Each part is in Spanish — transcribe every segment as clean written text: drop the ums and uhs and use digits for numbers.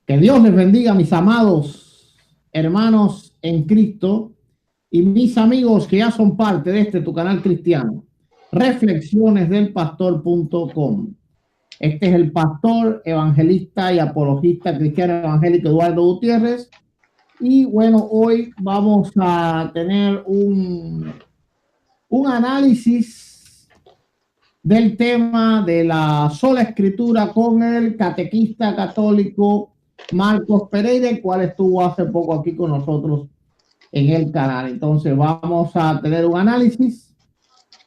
Que Dios les bendiga, mis amados hermanos en Cristo y mis amigos que ya son parte de tu canal cristiano, reflexionesdelpastor.com. Este es el pastor, evangelista y apologista cristiano evangélico Eduardo Gutiérrez. Y bueno, hoy vamos a tener un análisis del tema de la sola escritura con el catequista católico Marcos Pereira, el cual estuvo hace poco aquí con nosotros en el canal. Entonces vamos a tener un análisis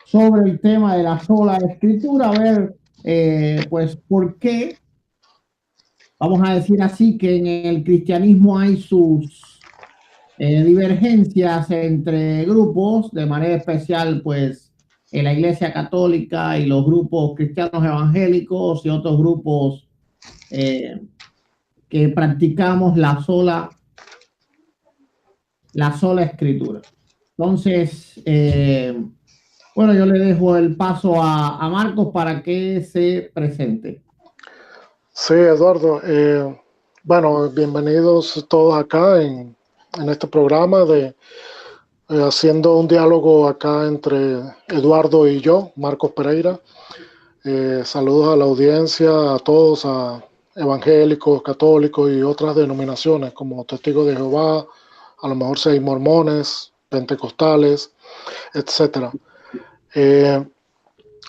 sobre el tema de la sola escritura, a ver pues por qué, vamos a decir así, que en el cristianismo hay sus divergencias entre grupos, de manera especial pues en la Iglesia Católica y los grupos cristianos evangélicos y otros grupos que practicamos la sola escritura. Entonces, bueno, yo le dejo el paso a Marcos para que se presente. Sí, Eduardo. Bueno, bienvenidos todos acá en este programa de haciendo un diálogo acá entre Eduardo y yo, Marcos Pereira. Saludos a la audiencia, a todos, a evangélicos, católicos y otras denominaciones como Testigos de Jehová, a lo mejor si hay mormones, pentecostales, etcétera.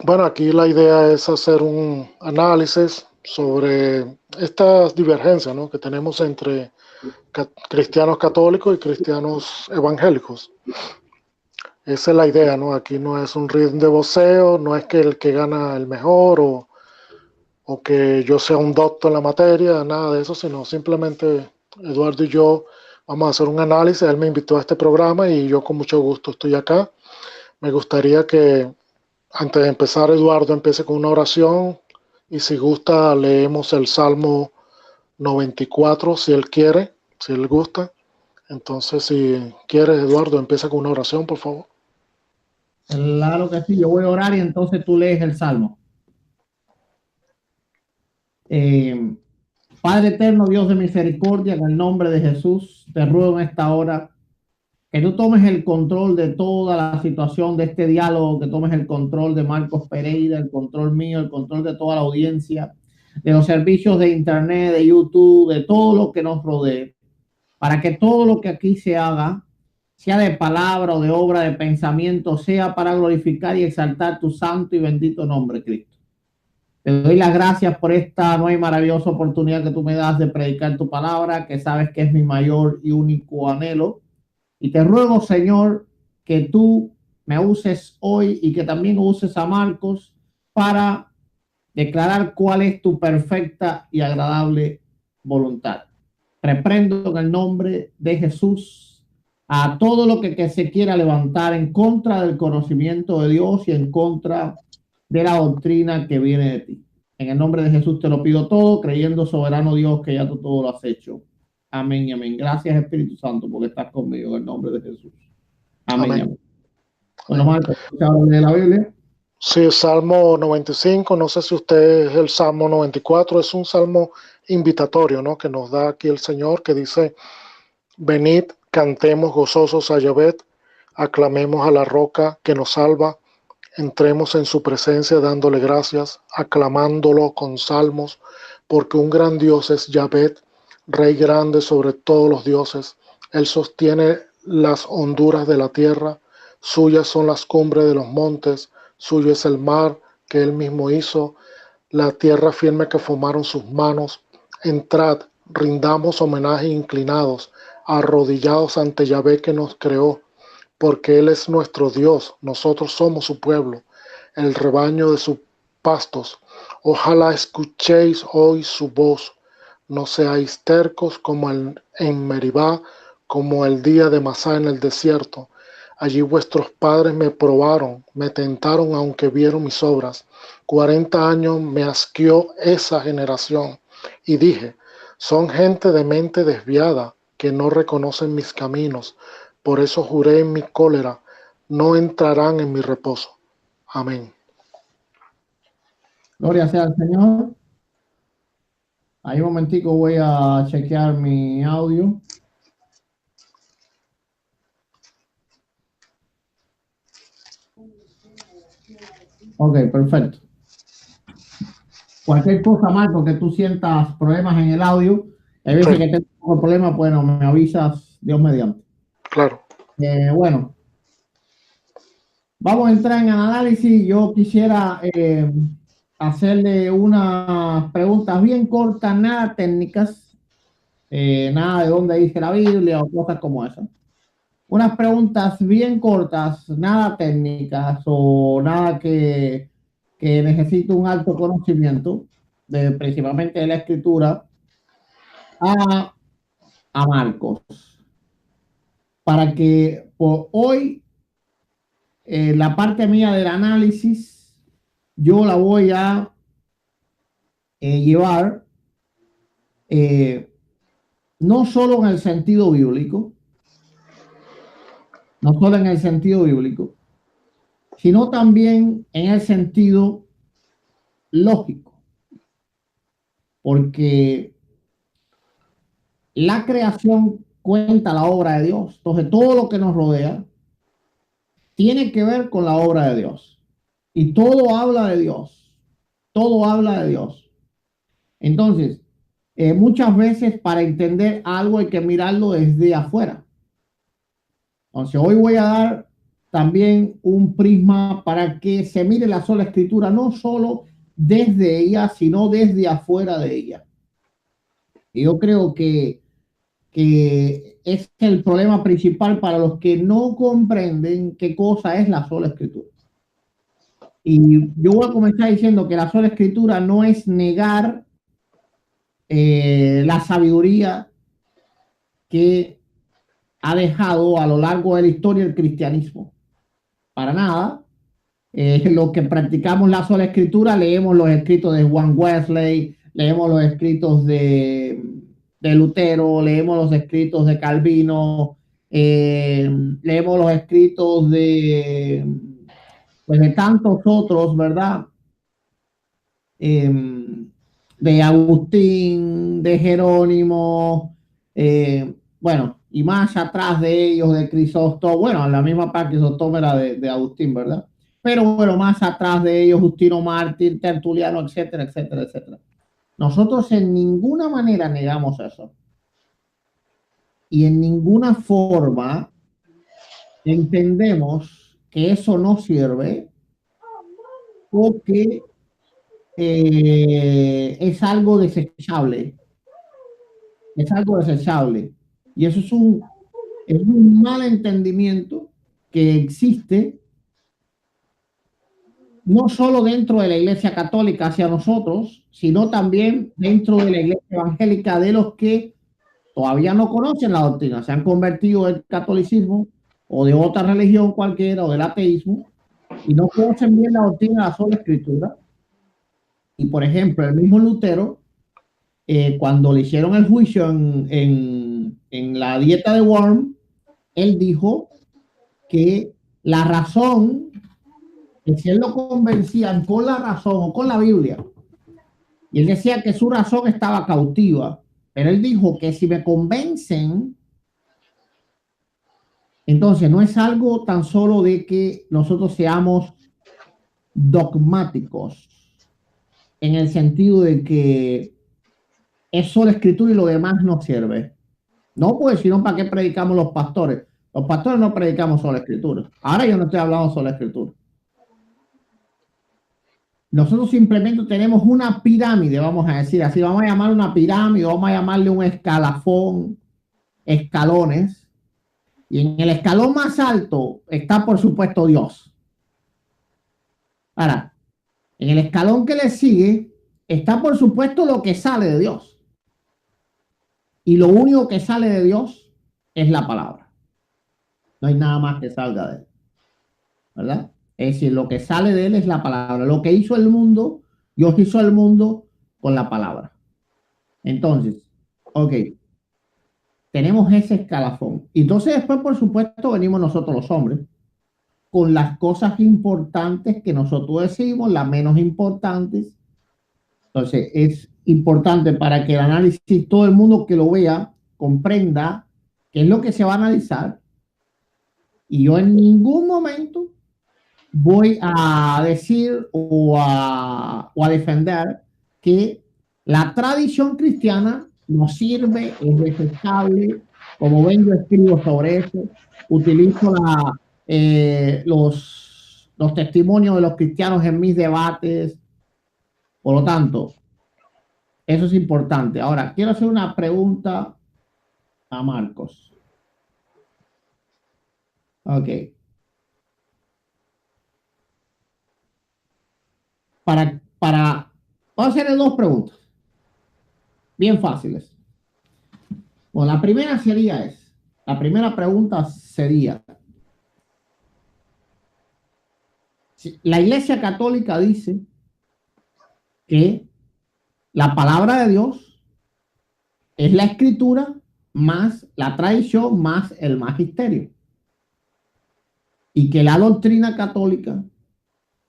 Bueno, aquí la idea es hacer un análisis sobre estas divergencias, ¿no?, que tenemos entre cristianos católicos y cristianos evangélicos. Esa es la idea, ¿no? Aquí no es un ring de boxeo, no es que el que gana el mejor o que yo sea un doctor en la materia, nada de eso, sino simplemente Eduardo y yo vamos a hacer un análisis. Él me invitó a este programa y yo con mucho gusto estoy acá. Me gustaría que antes de empezar, Eduardo empiece con una oración y si gusta leemos el Salmo 94 si él quiere, si él gusta. Entonces, si quieres, Eduardo, empieza con una oración, por favor. Claro que sí, yo voy a orar y entonces tú lees el Salmo. Padre eterno, Dios de misericordia, en el nombre de Jesús, te ruego en esta hora que tú tomes el control de toda la situación de este diálogo, que tomes el control de Marcos Pereira, el control mío, el control de toda la audiencia, de los servicios de internet, de YouTube, de todo lo que nos rodee, para que todo lo que aquí se haga, sea de palabra o de obra, de pensamiento, sea para glorificar y exaltar tu santo y bendito nombre, Cristo. Te doy las gracias por esta nueva y maravillosa oportunidad que tú me das de predicar tu palabra, que sabes que es mi mayor y único anhelo. Y te ruego, Señor, que tú me uses hoy y que también uses a Marcos para declarar cuál es tu perfecta y agradable voluntad. Reprendo en el nombre de Jesús a todo lo que se quiera levantar en contra del conocimiento de Dios y en contra de la doctrina que viene de ti. En el nombre de Jesús te lo pido todo, creyendo, soberano Dios, que ya tú todo lo has hecho. Amén y amén. Gracias, Espíritu Santo, porque estás conmigo en el nombre de Jesús. Amén. Amén. Amén. Bueno, Marcos, ¿se habla de la Biblia? Sí, Salmo 95, no sé si usted es el Salmo 94, es un salmo invitatorio, ¿no?, que nos da aquí el Señor, que dice: venid, cantemos gozosos a Yahvé, aclamemos a la roca que nos salva, entremos en su presencia dándole gracias, aclamándolo con salmos, porque un gran Dios es Yahvé, Rey grande sobre todos los dioses. Él sostiene las honduras de la tierra, suyas son las cumbres de los montes, suyo es el mar que él mismo hizo, la tierra firme que formaron sus manos. Entrad, rindamos homenaje inclinados, arrodillados ante Yahvé que nos creó, porque Él es nuestro Dios, nosotros somos su pueblo, el rebaño de sus pastos. Ojalá escuchéis hoy su voz, no seáis tercos como en Meribá, como el día de Masá en el desierto. Allí vuestros padres me probaron, me tentaron aunque vieron mis obras. 40 años me asqueó esa generación y dije: son gente de mente desviada que no reconocen mis caminos. Por eso juré en mi cólera, no entrarán en mi reposo. Amén. Gloria sea al Señor. Ahí un momentico voy a chequear mi audio. Ok, perfecto. Cualquier cosa, Marco, que tú sientas problemas en el audio, hay veces Sí, que tengo un poco de problema, bueno, me avisas, Dios mediante. claro. Bueno, vamos a entrar en análisis. Yo quisiera hacerle unas preguntas bien cortas, nada técnicas, nada de dónde dice la Biblia o cosas como esas. Unas preguntas bien cortas, nada técnicas o nada que necesite un alto conocimiento, principalmente de la escritura, a, a Marcos, para que por hoy la parte mía del análisis yo la voy a llevar eh, no solo en el sentido bíblico, no solo en el sentido bíblico, sino también en el sentido lógico, porque la creación cuenta la obra de Dios. Entonces, todo lo que nos rodea tiene que ver con la obra de Dios. Y todo habla de Dios. Todo habla de Dios. Entonces, muchas veces para entender algo hay que mirarlo desde afuera. Entonces, hoy voy a dar también un prisma para que se mire la sola escritura, no solo desde ella, sino desde afuera de ella. Y yo creo que es el problema principal para los que no comprenden qué cosa es la sola escritura. Y yo voy a comenzar diciendo que la sola escritura no es negar la sabiduría que ha dejado a lo largo de la historia el cristianismo. Para nada. Los que practicamos la sola escritura, leemos los escritos de Juan Wesley, leemos los escritos de Lutero, leemos los escritos de Calvino, leemos los escritos pues de tantos otros, ¿verdad? De Agustín, de Jerónimo, bueno, y más atrás de ellos, de Crisóstomo, bueno, la misma parte Crisóstomo era de Agustín, ¿verdad? Pero bueno, más atrás de ellos, Justino Mártir, Tertuliano, etcétera, etcétera, etcétera. Nosotros en ninguna manera negamos eso. Y en ninguna forma entendemos que eso no sirve o que es algo desechable. Es algo desechable. Y eso es un mal entendimiento que existe no solo dentro de la Iglesia Católica hacia nosotros, sino también dentro de la Iglesia Evangélica de los que todavía no conocen la doctrina, se han convertido del catolicismo o de otra religión cualquiera o del ateísmo y no conocen bien la doctrina de la sola escritura. Y por ejemplo, el mismo Lutero, cuando le hicieron el juicio en la dieta de Worm, él dijo que la razón, que si él lo convencían con la razón o con la Biblia, y él decía que su razón estaba cautiva, pero él dijo que si me convencen, entonces no es algo tan solo de que nosotros seamos dogmáticos, en el sentido de que es solo escritura y lo demás no sirve. No, pues, sino para qué predicamos los pastores. Los pastores no predicamos solo escritura. Ahora yo no estoy hablando solo escritura. Nosotros simplemente tenemos una pirámide, vamos a decir así, vamos a llamar una pirámide, vamos a llamarle un escalafón, escalones, y en el escalón más alto está, por supuesto, Dios. Ahora, en el escalón que le sigue está, por supuesto, lo que sale de Dios. Y lo único que sale de Dios es la palabra. No hay nada más que salga de él, ¿verdad? Es decir, lo que sale de él es la palabra. Lo que hizo el mundo, Dios hizo el mundo con la palabra. Entonces, ok, tenemos ese escalafón. Y entonces después, por supuesto, venimos nosotros los hombres, con las cosas importantes que nosotros decimos, las menos importantes. Entonces, es importante para que el análisis, todo el mundo que lo vea, comprenda qué es lo que se va a analizar. Y yo en ningún momento voy a decir o a defender que la tradición cristiana nos sirve, es desechable. Como ven, yo escribo sobre eso, utilizo los testimonios de los cristianos en mis debates. Por lo tanto, eso es importante. Ahora, quiero hacer una pregunta a Marcos. Ok. Vamos a hacerle dos preguntas, bien fáciles. Bueno, la primera pregunta sería, la Iglesia Católica dice que la palabra de Dios es la escritura más la tradición más el magisterio y que la doctrina católica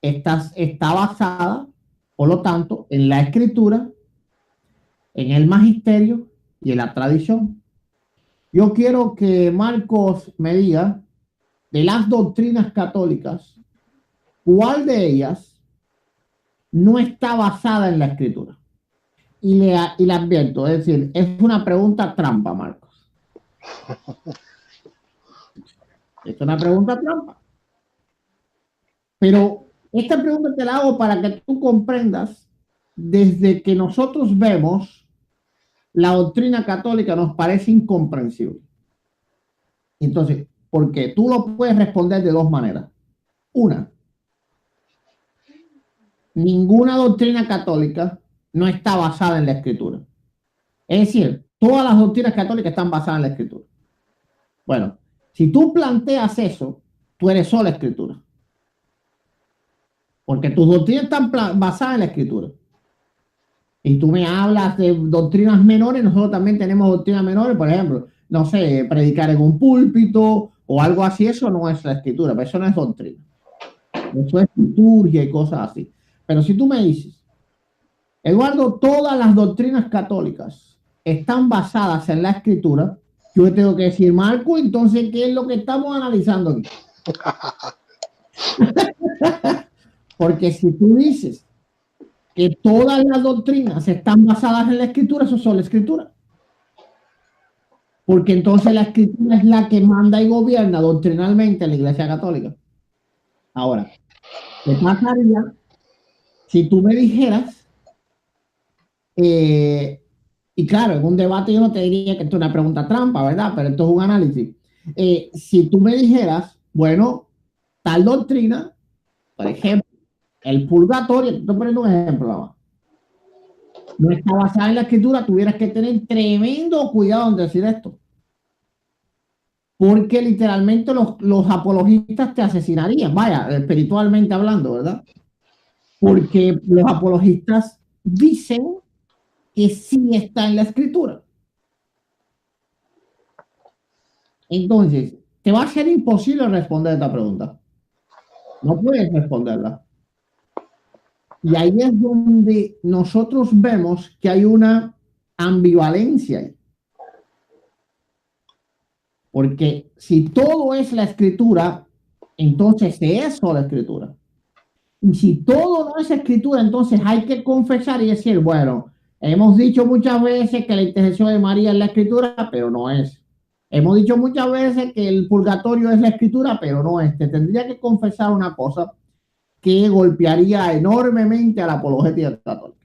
está basada, por lo tanto, en la escritura, en el magisterio y en la tradición. Yo quiero que Marcos me diga de las doctrinas católicas, ¿cuál de ellas no está basada en la escritura? Y le advierto, es decir, es una pregunta trampa, Marcos. Es una pregunta trampa. Pero esta pregunta te la hago para que tú comprendas, desde que nosotros vemos la doctrina católica nos parece incomprensible. Entonces, porque tú lo puedes responder de dos maneras. Una, ninguna doctrina católica no está basada en la escritura. Es decir, todas las doctrinas católicas están basadas en la escritura. Bueno, si tú planteas eso, tú eres solo escritura. Porque tus doctrinas están basadas en la escritura. Y tú me hablas de doctrinas menores, nosotros también tenemos doctrinas menores, por ejemplo, no sé, predicar en un púlpito o algo así, eso no es la escritura, pero eso no es doctrina. Eso es liturgia y cosas así. Pero si tú me dices, Eduardo, todas las doctrinas católicas están basadas en la escritura, yo tengo que decir, Marco, entonces, ¿qué es lo que estamos analizando aquí? Porque si tú dices que todas las doctrinas están basadas en la escritura, eso es solo escritura. Porque entonces la escritura es la que manda y gobierna doctrinalmente a la Iglesia Católica. Ahora, ¿qué pasaría si tú me dijeras, y claro, en un debate yo no te diría que esto es una pregunta trampa, ¿verdad? Pero esto es un análisis. Si tú me dijeras, bueno, tal doctrina, por ejemplo, el purgatorio, te estoy poniendo un ejemplo, ¿no? No está basada en la escritura, tuvieras que tener tremendo cuidado en decir esto. Porque literalmente los apologistas te asesinarían, vaya, espiritualmente hablando, ¿verdad? Porque los apologistas dicen que sí está en la escritura. Entonces, te va a ser imposible responder esta pregunta. No puedes responderla. Y ahí es donde nosotros vemos que hay una ambivalencia ahí. Porque si todo es la escritura, entonces es solo escritura. Y si todo no es escritura, entonces hay que confesar y decir, bueno, hemos dicho muchas veces que la intercesión de María es la escritura, pero no es. Hemos dicho muchas veces que el purgatorio es la escritura, pero no es. Te tendría que confesar una cosa que golpearía enormemente a la apologética católica.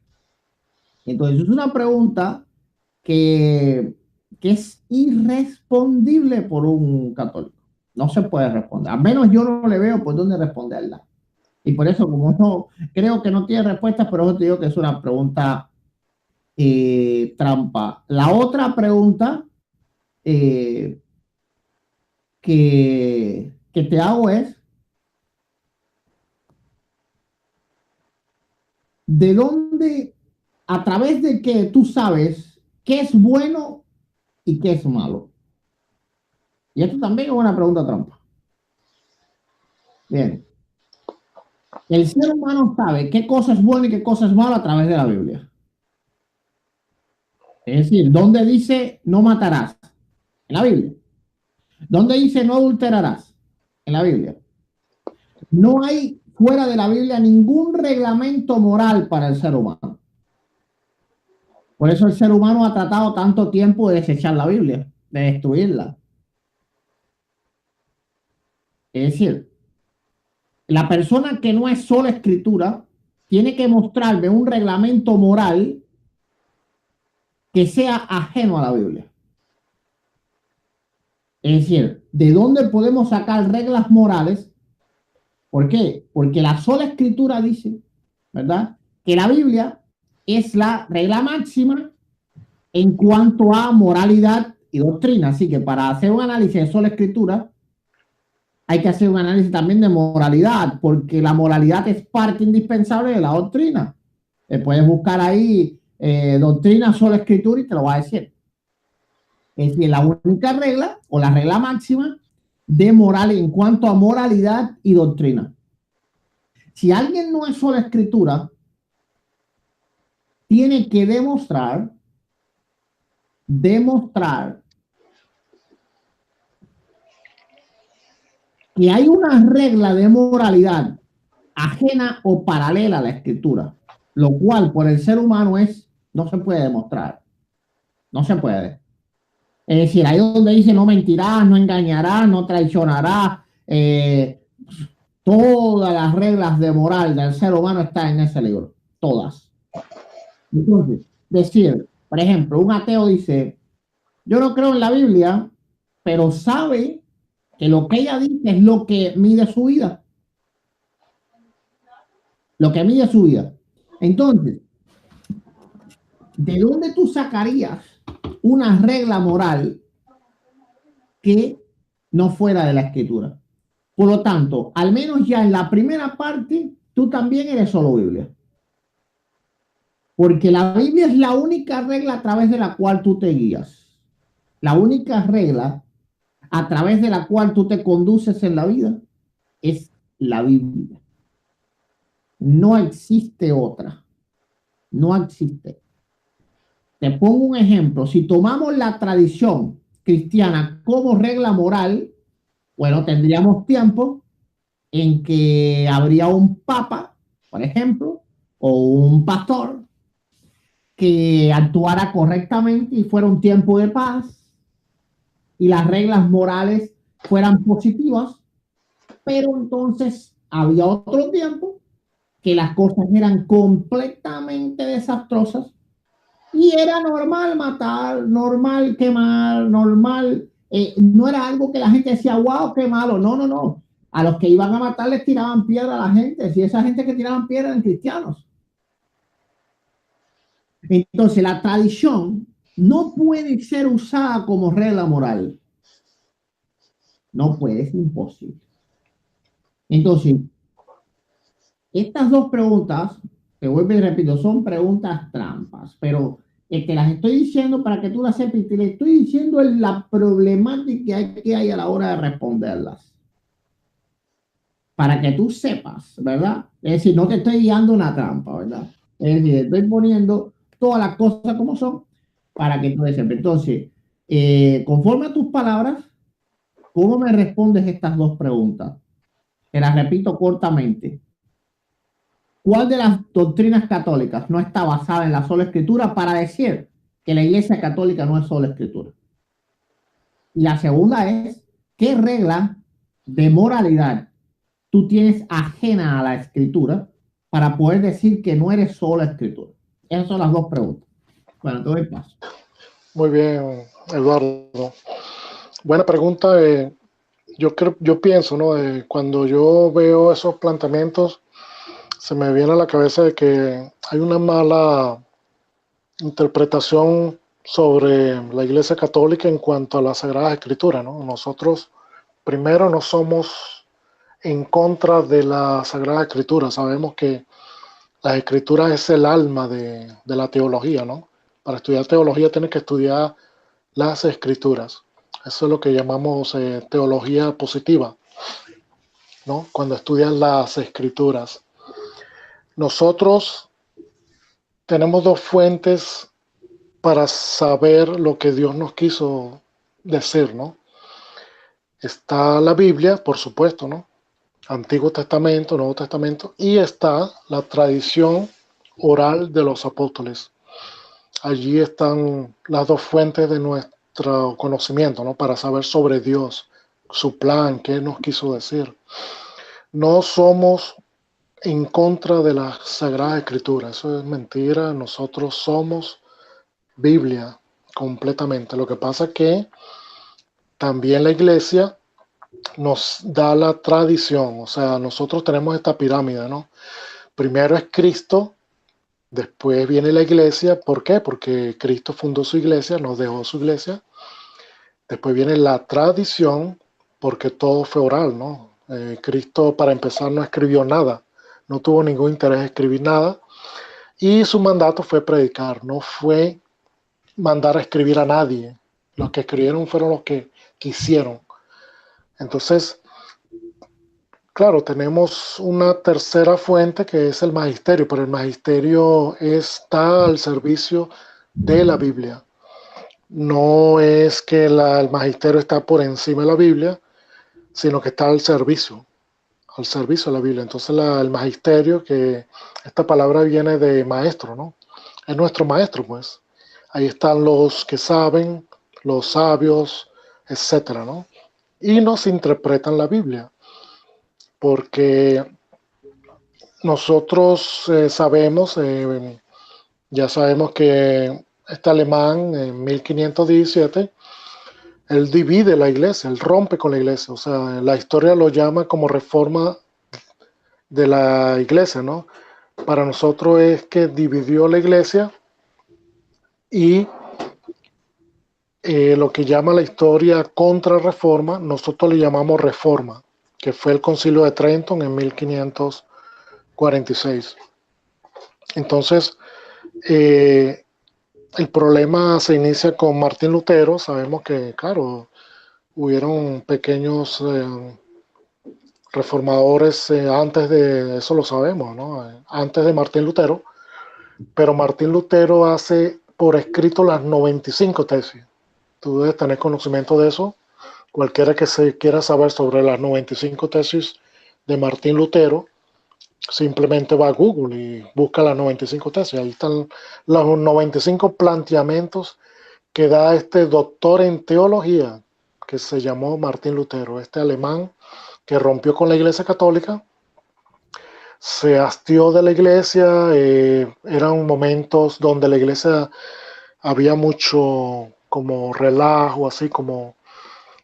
Entonces, es una pregunta que es irrespondible por un católico. No se puede responder. Al menos yo no le veo por dónde responderla. Y por eso, como no creo que no tiene respuestas, pero yo te digo que es una pregunta trampa. La otra pregunta eh, que te hago es, ¿de dónde, a través de qué tú sabes qué es bueno y qué es malo? Y esto también es una pregunta trampa. Bien. El ser humano sabe qué cosa es bueno y qué cosa es malo a través de la Biblia. Es decir, ¿dónde dice no matarás? En la Biblia. ¿Dónde dice no adulterarás? En la Biblia. No hay fuera de la Biblia ningún reglamento moral para el ser humano. Por eso el ser humano ha tratado tanto tiempo de desechar la Biblia, de destruirla. Es decir, la persona que no es sola escritura tiene que mostrarme un reglamento moral que sea ajeno a la Biblia. Es decir, ¿de dónde podemos sacar reglas morales? ¿Por qué? Porque la sola escritura dice, ¿verdad?, que la Biblia es la regla máxima en cuanto a moralidad y doctrina. Así que para hacer un análisis de sola escritura, hay que hacer un análisis también de moralidad, porque la moralidad es parte indispensable de la doctrina. Puedes buscar ahí doctrina sola escritura y te lo va a decir. Es decir, la única regla o la regla máxima de moral en cuanto a moralidad y doctrina. Si alguien no es sola escritura, tiene que demostrar que hay una regla de moralidad ajena o paralela a la escritura, lo cual por el ser humano no se puede demostrar. No se puede. Es decir, ahí donde dice no mentirás, no engañarás, no traicionarás, todas las reglas de moral del ser humano están en ese libro. Todas. Entonces, decir, por ejemplo, un ateo dice, yo no creo en la Biblia, pero sabe que lo que ella dice es lo que mide su vida. Lo que mide su vida. Entonces, ¿de dónde tú sacarías una regla moral que no fuera de la escritura? Por lo tanto, al menos ya en la primera parte, tú también eres solo Biblia. Porque la Biblia es la única regla a través de la cual tú te guías. La única regla a través de la cual tú te conduces en la vida es la Biblia. No existe otra. No existe. Te pongo un ejemplo. Si tomamos la tradición cristiana como regla moral, bueno, tendríamos tiempo en que habría un papa, por ejemplo, o un pastor que actuara correctamente y fuera un tiempo de paz y las reglas morales fueran positivas, pero entonces había otro tiempo que las cosas eran completamente desastrosas y era normal matar, normal quemar, normal, no era algo que la gente decía, wow, qué malo, no, no, no. A los que iban a matar les tiraban piedra a la gente, si esa gente que tiraban piedra eran cristianos. Entonces la tradición no puede ser usada como regla moral. No puede, es imposible. Entonces, estas dos preguntas, que vuelvo y repito, son preguntas trampas, pero te las estoy diciendo para que tú las sepas y te le estoy diciendo la problemática que hay a la hora de responderlas. Para que tú sepas, ¿verdad? Es decir, no te estoy guiando una trampa, ¿verdad? Es decir, estoy poniendo todas las cosas como son para que tú sepas. Entonces, conforme a tus palabras, ¿cómo me respondes estas dos preguntas? Te las repito cortamente. ¿Cuál de las doctrinas católicas no está basada en la sola escritura para decir que la Iglesia Católica no es sola escritura? Y la segunda es, ¿qué regla de moralidad tú tienes ajena a la escritura para poder decir que no eres sola escritura? Esas son las dos preguntas. Bueno, te doy paso. Muy bien, Eduardo. Buena pregunta. Yo pienso, ¿no? Cuando yo veo esos planteamientos, se me viene a la cabeza de que hay una mala interpretación sobre la Iglesia Católica en cuanto a la Sagrada Escritura, ¿no? Nosotros, primero, no somos en contra de la Sagrada Escritura. Sabemos que la Escritura es el alma de la teología, ¿no? Para estudiar teología tienes que estudiar las Escrituras. Eso es lo que llamamos teología positiva, ¿no? Cuando estudias las Escrituras. Nosotros tenemos dos fuentes para saber lo que Dios nos quiso decir, ¿no? Está la Biblia, por supuesto, ¿no? Antiguo Testamento, Nuevo Testamento, y está la tradición oral de los apóstoles. Allí están las dos fuentes de nuestro conocimiento, ¿no? Para saber sobre Dios, su plan, qué nos quiso decir. No somos en contra de la Sagrada Escritura, eso es mentira. Nosotros somos Biblia completamente. Lo que pasa es que también la iglesia nos da la tradición, o sea, nosotros tenemos esta pirámide, ¿no? Primero es Cristo, después viene la iglesia. ¿Por qué? Porque Cristo fundó su iglesia, nos dejó su iglesia. Después viene la tradición, porque todo fue oral, ¿no? Cristo, para empezar, no escribió nada, no tuvo ningún interés en escribir nada, y su mandato fue predicar, no fue mandar a escribir a nadie. Los que escribieron fueron los que quisieron. Entonces, claro, tenemos una tercera fuente que es el magisterio, pero el magisterio está al servicio de la Biblia. No es que el magisterio está por encima de la Biblia, sino que está al servicio de la Biblia. Entonces el magisterio, que esta palabra viene de maestro, ¿no? Es nuestro maestro, pues. Ahí están los que saben, los sabios, etcétera, ¿no? Y nos interpretan la Biblia, porque nosotros ya sabemos que este alemán en 1517, él divide la iglesia, él rompe con la iglesia, o sea, la historia lo llama como reforma de la iglesia, ¿no? Para nosotros es que dividió la iglesia y lo que llama la historia contrarreforma, nosotros le llamamos reforma, que fue el Concilio de Trenton en 1546. Entonces, el problema se inicia con Martín Lutero. Sabemos que, claro, hubieron pequeños reformadores antes de, eso lo sabemos, ¿no? Antes de Martín Lutero, pero Martín Lutero hace por escrito las 95 tesis. Tú debes tener conocimiento de eso. Cualquiera que se quiera saber sobre las 95 tesis de Martín Lutero, simplemente va a Google y busca las 95 tesis. Ahí están los 95 planteamientos que da este doctor en teología que se llamó Martín Lutero, este alemán que rompió con la Iglesia Católica, se hastió de la Iglesia. Eran momentos donde la Iglesia había mucho como relajo, así como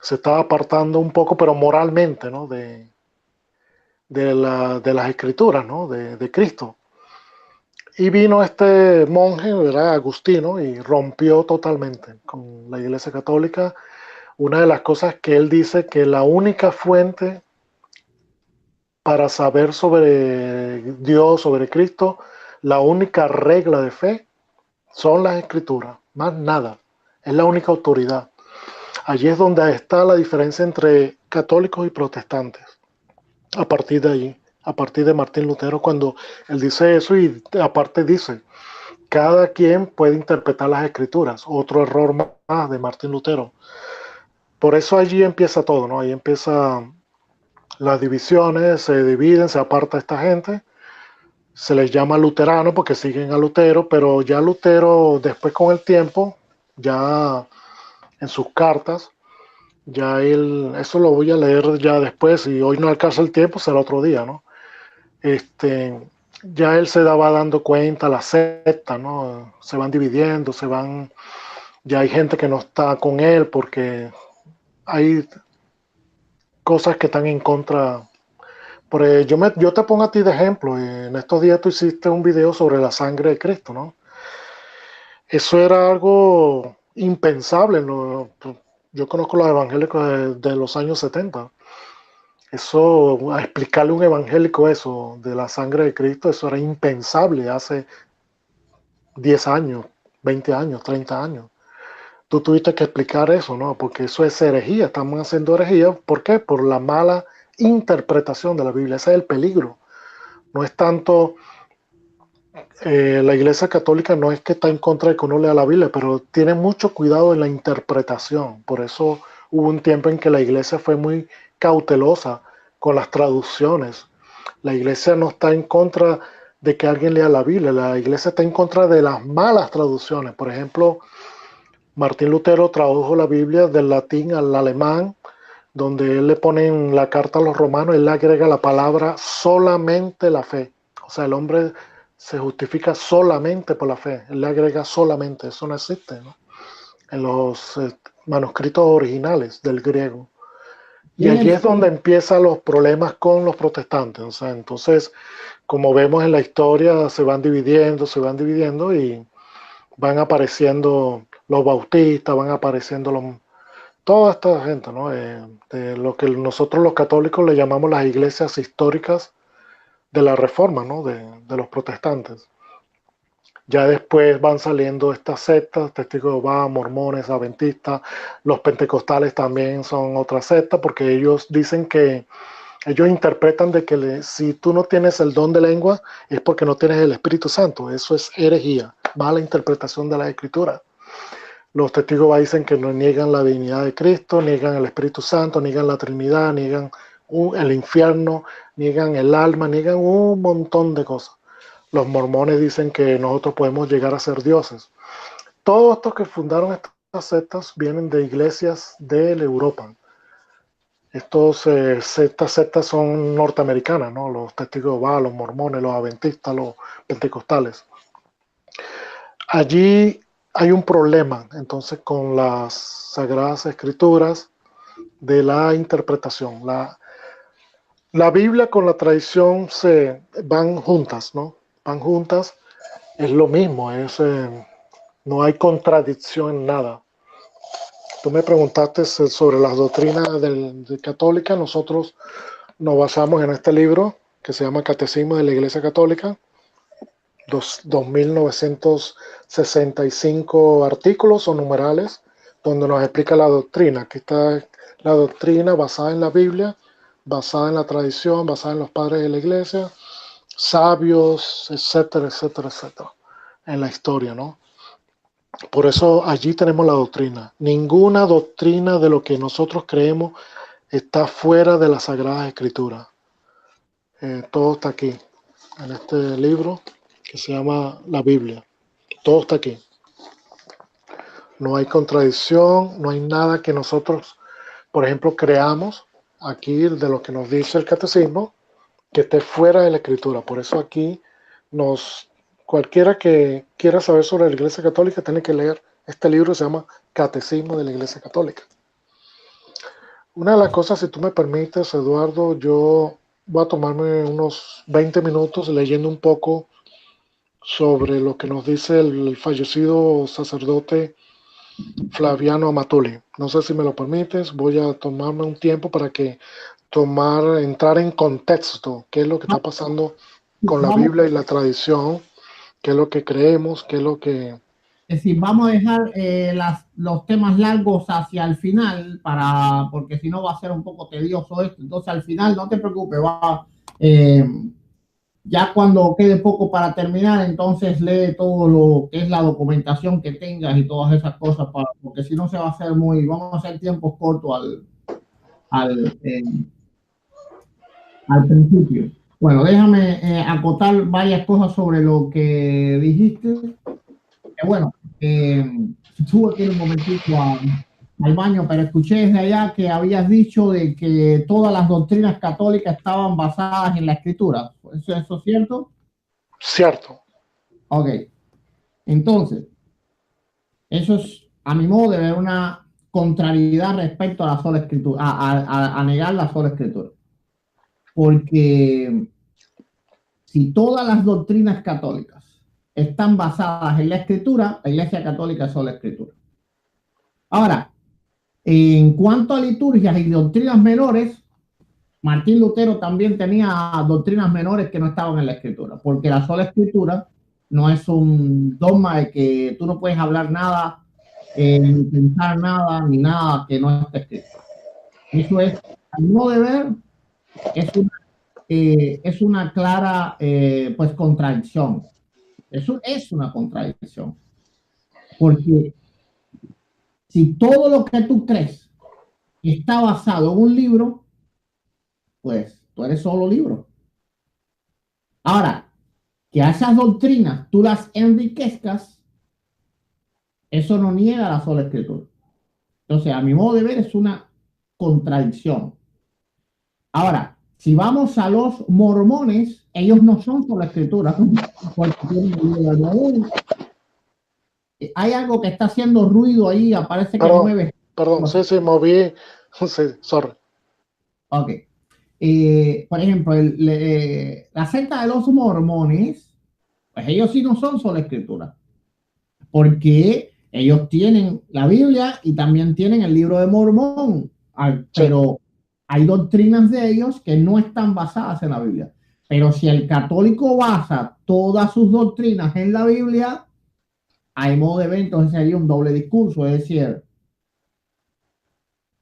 se estaba apartando un poco, pero moralmente, ¿no? de las escrituras, ¿no? de Cristo. Y vino este monje, ¿verdad? Agustino, y rompió totalmente con la Iglesia Católica. Una de las cosas que él dice, que la única fuente para saber sobre Dios, sobre Cristo, la única regla de fe son las escrituras, más nada. Es la única autoridad. Allí es donde está la diferencia entre católicos y protestantes. A partir de allí, a partir de Martín Lutero, cuando él dice eso, y aparte dice, cada quien puede interpretar las escrituras. Otro error más de Martín Lutero. Por eso allí empieza todo, ¿no? Ahí empiezan las divisiones, se dividen, se aparta esta gente. Se les llama luterano porque siguen a Lutero, pero ya Lutero, después con el tiempo, ya en sus cartas, ya él, eso lo voy a leer ya después, y hoy no alcanza el tiempo, será otro día, ¿no? Ya él se daba dando cuenta, la secta, ¿no? Se van dividiendo, ya hay gente que no está con él porque hay cosas que están en contra. Yo te pongo a ti de ejemplo. En estos días tú hiciste un video sobre la sangre de Cristo, ¿no? Eso era algo impensable, ¿no? Yo conozco los evangélicos de los años 70. Eso, a explicarle a un evangélico eso de la sangre de Cristo, eso era impensable hace 10 años, 20 años, 30 años. Tú tuviste que explicar eso, ¿no? Porque eso es herejía, estamos haciendo herejía. ¿Por qué? Por la mala interpretación de la Biblia. Ese es el peligro. No es tanto la Iglesia Católica no es que está en contra de que uno lea la Biblia, pero tiene mucho cuidado en la interpretación. Por eso hubo un tiempo en que la Iglesia fue muy cautelosa con las traducciones. La Iglesia no está en contra de que alguien lea la Biblia, la Iglesia está en contra de las malas traducciones. Por ejemplo, Martín Lutero tradujo la Biblia del latín al alemán, donde él le pone en la carta a los romanos, él le agrega la palabra solamente la fe. O sea, el hombre se justifica solamente por la fe. Él le agrega solamente, eso no existe, ¿no? En los manuscritos originales del griego. Y allí es donde empiezan los problemas con los protestantes. O sea, entonces, como vemos en la historia, se van dividiendo y van apareciendo los bautistas, van apareciendo toda esta gente, ¿no? De lo que nosotros los católicos le llamamos las iglesias históricas de la Reforma, ¿no? De los protestantes. Ya después van saliendo estas sectas, Testigos de Jehová, mormones, adventistas, los pentecostales también son otra secta, porque ellos dicen que ellos interpretan de que si tú no tienes el don de lengua es porque no tienes el Espíritu Santo. Eso es herejía, mala interpretación de la Escritura. Los testigos de Jehová dicen que no niegan la divinidad de Cristo, niegan el Espíritu Santo, niegan la Trinidad, niegan el infierno, niegan el alma, niegan un montón de cosas. Los mormones dicen que nosotros podemos llegar a ser dioses. Todos estos que fundaron estas sectas vienen de iglesias de Europa. Estas sectas son norteamericanas, ¿no? Los testigos de Jehová, los mormones, los adventistas, los pentecostales. Allí hay un problema entonces con las Sagradas Escrituras de la interpretación. La Biblia con la tradición van juntas, ¿no? Van juntas, es lo mismo, no hay contradicción en nada. Tú me preguntaste sobre las doctrinas de católica. Nosotros nos basamos en este libro que se llama Catecismo de la Iglesia Católica, 2.965 artículos o numerales, donde nos explica la doctrina. Aquí está la doctrina basada en la Biblia, basada en la tradición, basada en los padres de la Iglesia, sabios, etcétera, etcétera, etcétera, en la historia, ¿no? Por eso allí tenemos la doctrina. Ninguna doctrina de lo que nosotros creemos está fuera de las Sagradas Escrituras. Todo está aquí, en este libro que se llama la Biblia. Todo está aquí. No hay contradicción, no hay nada que nosotros, por ejemplo, creamos aquí de lo que nos dice el catecismo que esté fuera de la Escritura. Por eso aquí cualquiera que quiera saber sobre la Iglesia Católica tiene que leer este libro que se llama Catecismo de la Iglesia Católica. Una de las cosas, si tú me permites, Eduardo, yo voy a tomarme unos 20 minutos leyendo un poco sobre lo que nos dice el fallecido sacerdote Flaviano Amatuli. No sé si me lo permites, voy a tomarme un tiempo para entrar en contexto, qué es lo que está pasando con la Biblia y la tradición, qué es lo que creemos, qué es lo que... Es decir, vamos a dejar los temas largos hacia el final, porque si no va a ser un poco tedioso esto. Entonces al final, no te preocupes, ya cuando quede poco para terminar, entonces lee todo lo que es la documentación que tengas y todas esas cosas, porque si no se va a hacer vamos a hacer tiempos cortos al principio. Bueno, déjame acotar varias cosas sobre lo que dijiste. Bueno, tuve que ir un momentito al baño, pero escuché desde allá que habías dicho de que todas las doctrinas católicas estaban basadas en la Escritura. ¿Eso es cierto? Cierto. Ok. Entonces, eso es, a mi modo de ver, una contrariedad respecto a la sola Escritura, a negar la sola Escritura. Porque si todas las doctrinas católicas están basadas en la Escritura, la Iglesia Católica es sola Escritura. Ahora, en cuanto a liturgias y doctrinas menores, Martín Lutero también tenía doctrinas menores que no estaban en la Escritura, porque la sola Escritura no es un dogma de que tú no puedes hablar nada, ni pensar nada, ni nada que no esté escrito. Eso es, a mi modo de ver, es una clara pues contradicción. Eso es una contradicción. Porque si todo lo que tú crees está basado en un libro, pues tú eres solo libro. Ahora, que a esas doctrinas tú las enriquezcas, eso no niega la sola escritura. Entonces, a mi modo de ver, es una contradicción. Ahora, si vamos a los mormones, ellos no son sola escritura, porque tienen el libro de Mormón. Hay algo que está haciendo ruido ahí, aparece que mueve. Perdón, sí, moví. Sí, sorry. Ok. Por ejemplo, la secta de los mormones, pues ellos sí no son sola escritura, porque ellos tienen la Biblia y también tienen el libro de Mormón, pero hay doctrinas de ellos que no están basadas en la Biblia. Pero si el católico basa todas sus doctrinas en la Biblia, hay modo de ver, entonces sería un doble discurso, es decir,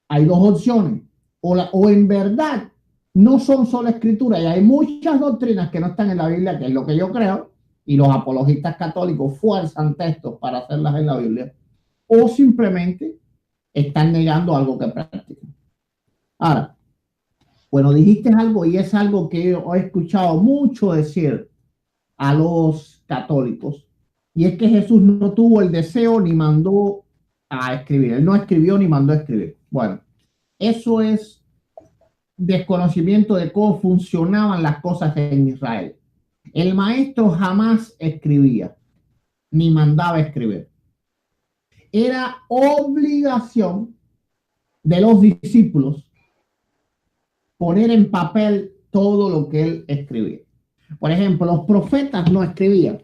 hay dos opciones, o en verdad no son solo escritura y hay muchas doctrinas que no están en la Biblia, que es lo que yo creo, y los apologistas católicos fuerzan textos para hacerlas en la Biblia, o simplemente están negando algo que practican. Ahora, bueno, dijiste algo y es algo que yo he escuchado mucho decir a los católicos, y es que Jesús no tuvo el deseo ni mandó a escribir, él no escribió ni mandó a escribir. Bueno, eso es desconocimiento de cómo funcionaban las cosas en Israel. El maestro jamás escribía ni mandaba a escribir. Era obligación de los discípulos poner en papel todo lo que él escribía. Por ejemplo, los profetas no escribían.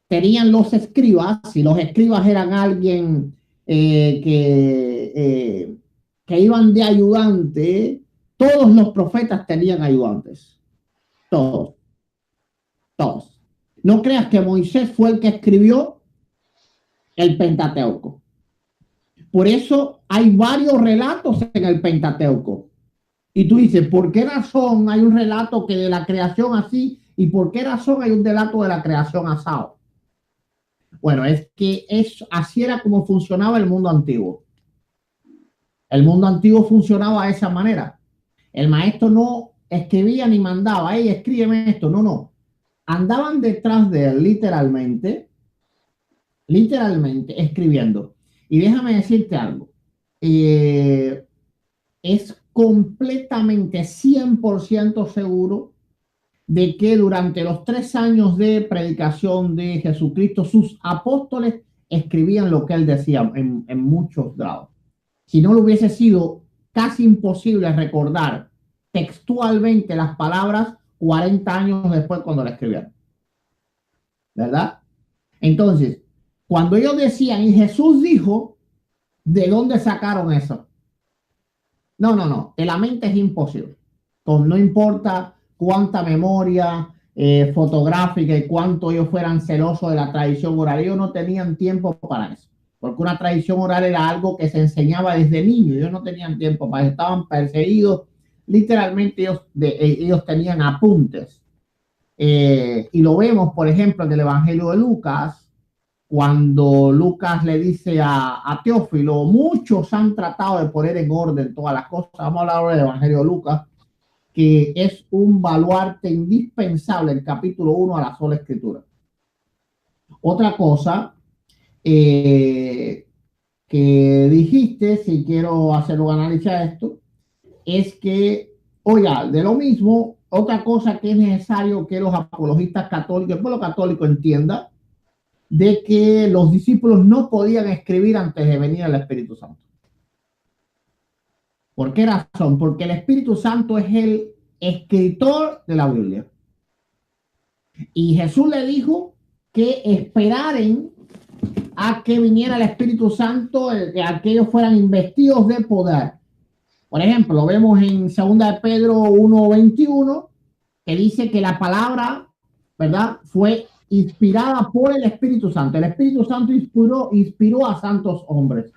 Tenían los escribas, y los escribas eran alguien que iban de ayudante. Todos los profetas tenían ayudantes. Todos. Todos. No creas que Moisés fue el que escribió el Pentateuco. Por eso hay varios relatos en el Pentateuco. Y tú dices, ¿por qué razón hay un relato que de la creación así y por qué razón hay un relato de la creación asado? Bueno, es que así era como funcionaba el mundo antiguo. El mundo antiguo funcionaba de esa manera. El maestro no escribía ni mandaba, hey, escríbeme esto. No, no. Andaban detrás de él literalmente escribiendo. Y déjame decirte algo. Es completamente 100% seguro de que durante los 3 años de predicación de Jesucristo, sus apóstoles escribían lo que él decía en muchos grados. Si no lo hubiese sido casi imposible recordar textualmente las palabras 40 años después cuando la escribieron. ¿Verdad? Entonces, cuando ellos decían, y Jesús dijo, ¿de dónde sacaron eso? No, de la mente es imposible. No importa cuánta memoria fotográfica y cuánto ellos fueran celosos de la tradición oral, ellos no tenían tiempo para eso, porque una tradición oral era algo que se enseñaba desde niños, ellos no tenían tiempo para eso, estaban perseguidos, literalmente ellos tenían apuntes. Y lo vemos, por ejemplo, en el Evangelio de Lucas, cuando Lucas le dice a Teófilo, muchos han tratado de poner en orden todas las cosas. Vamos a hablar ahora del Evangelio de Lucas, que es un baluarte indispensable, el capítulo 1 a la sola escritura. Otra cosa que dijiste, si quiero hacer un análisis a esto, es que, oiga, de lo mismo, otra cosa que es necesario que los apologistas católicos, el pueblo católico entienda, de que los discípulos no podían escribir antes de venir al Espíritu Santo. ¿Por qué razón? Porque el Espíritu Santo es el escritor de la Biblia. Y Jesús le dijo que esperaran a que viniera el Espíritu Santo, a que ellos fueran investidos de poder. Por ejemplo, lo vemos en 2 de Pedro 1:21, que dice que la palabra, ¿verdad?, fue inspirada por el Espíritu Santo. El Espíritu Santo inspiró a santos hombres.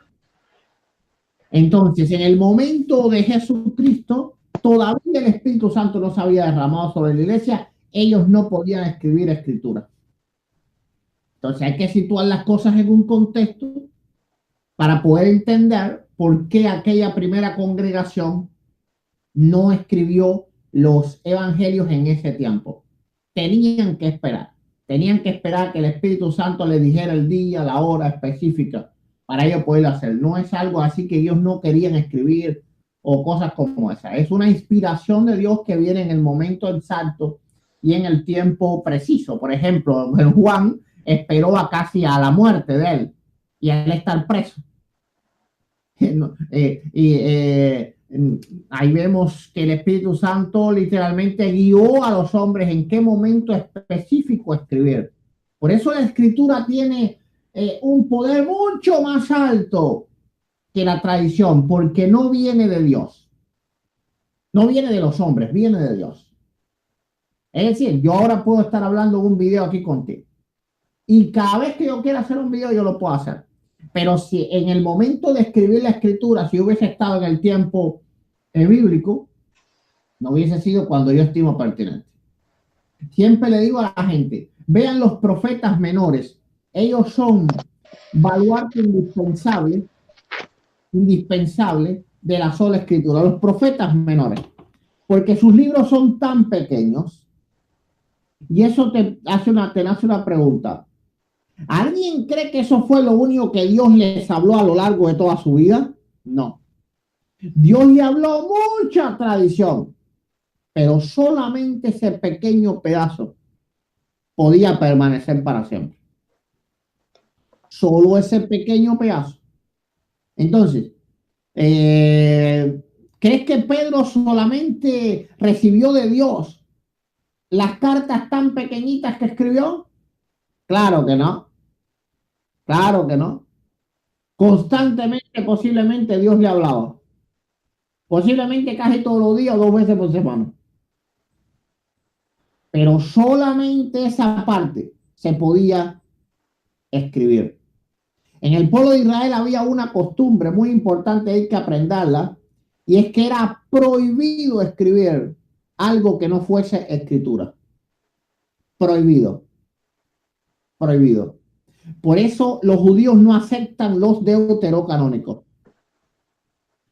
Entonces, en el momento de Jesucristo, todavía el Espíritu Santo no se había derramado sobre la iglesia. Ellos no podían escribir escritura. Entonces hay que situar las cosas en un contexto para poder entender por qué aquella primera congregación no escribió los evangelios en ese tiempo. Tenían que esperar que el Espíritu Santo les dijera el día, la hora específica para ellos poderlo hacer. No es algo así que ellos no querían escribir o cosas como esa. Es una inspiración de Dios que viene en el momento exacto y en el tiempo preciso. Por ejemplo, Juan esperó a casi a la muerte de él y a él estar preso. Ahí vemos que el Espíritu Santo literalmente guió a los hombres en qué momento específico escribir. Por eso la escritura tiene un poder mucho más alto que la tradición, porque no viene de Dios, no viene de los hombres, viene de Dios. Es decir, yo ahora puedo estar hablando un video aquí contigo y cada vez que yo quiera hacer un video yo lo puedo hacer. Pero si en el momento de escribir la escritura, si hubiese estado en el tiempo bíblico, no hubiese sido cuando yo estimo pertinente. Siempre le digo a la gente, vean los profetas menores, ellos son baluarte indispensable de la sola escritura, los profetas menores, porque sus libros son tan pequeños y eso te hace una pregunta. ¿Alguien cree que eso fue lo único que Dios les habló a lo largo de toda su vida? No. Dios le habló mucha tradición, pero solamente ese pequeño pedazo podía permanecer para siempre. Solo ese pequeño pedazo. Entonces, ¿crees que Pedro solamente recibió de Dios las cartas tan pequeñitas que escribió? Claro que no. Claro que no. Constantemente, posiblemente Dios le hablaba. Posiblemente casi todos los días o 2 veces por semana. Pero solamente esa parte se podía escribir. En el pueblo de Israel había una costumbre muy importante, hay que aprenderla, y es que era prohibido escribir algo que no fuese escritura. Prohibido. Prohibido. Por eso los judíos no aceptan los deuterocanónicos.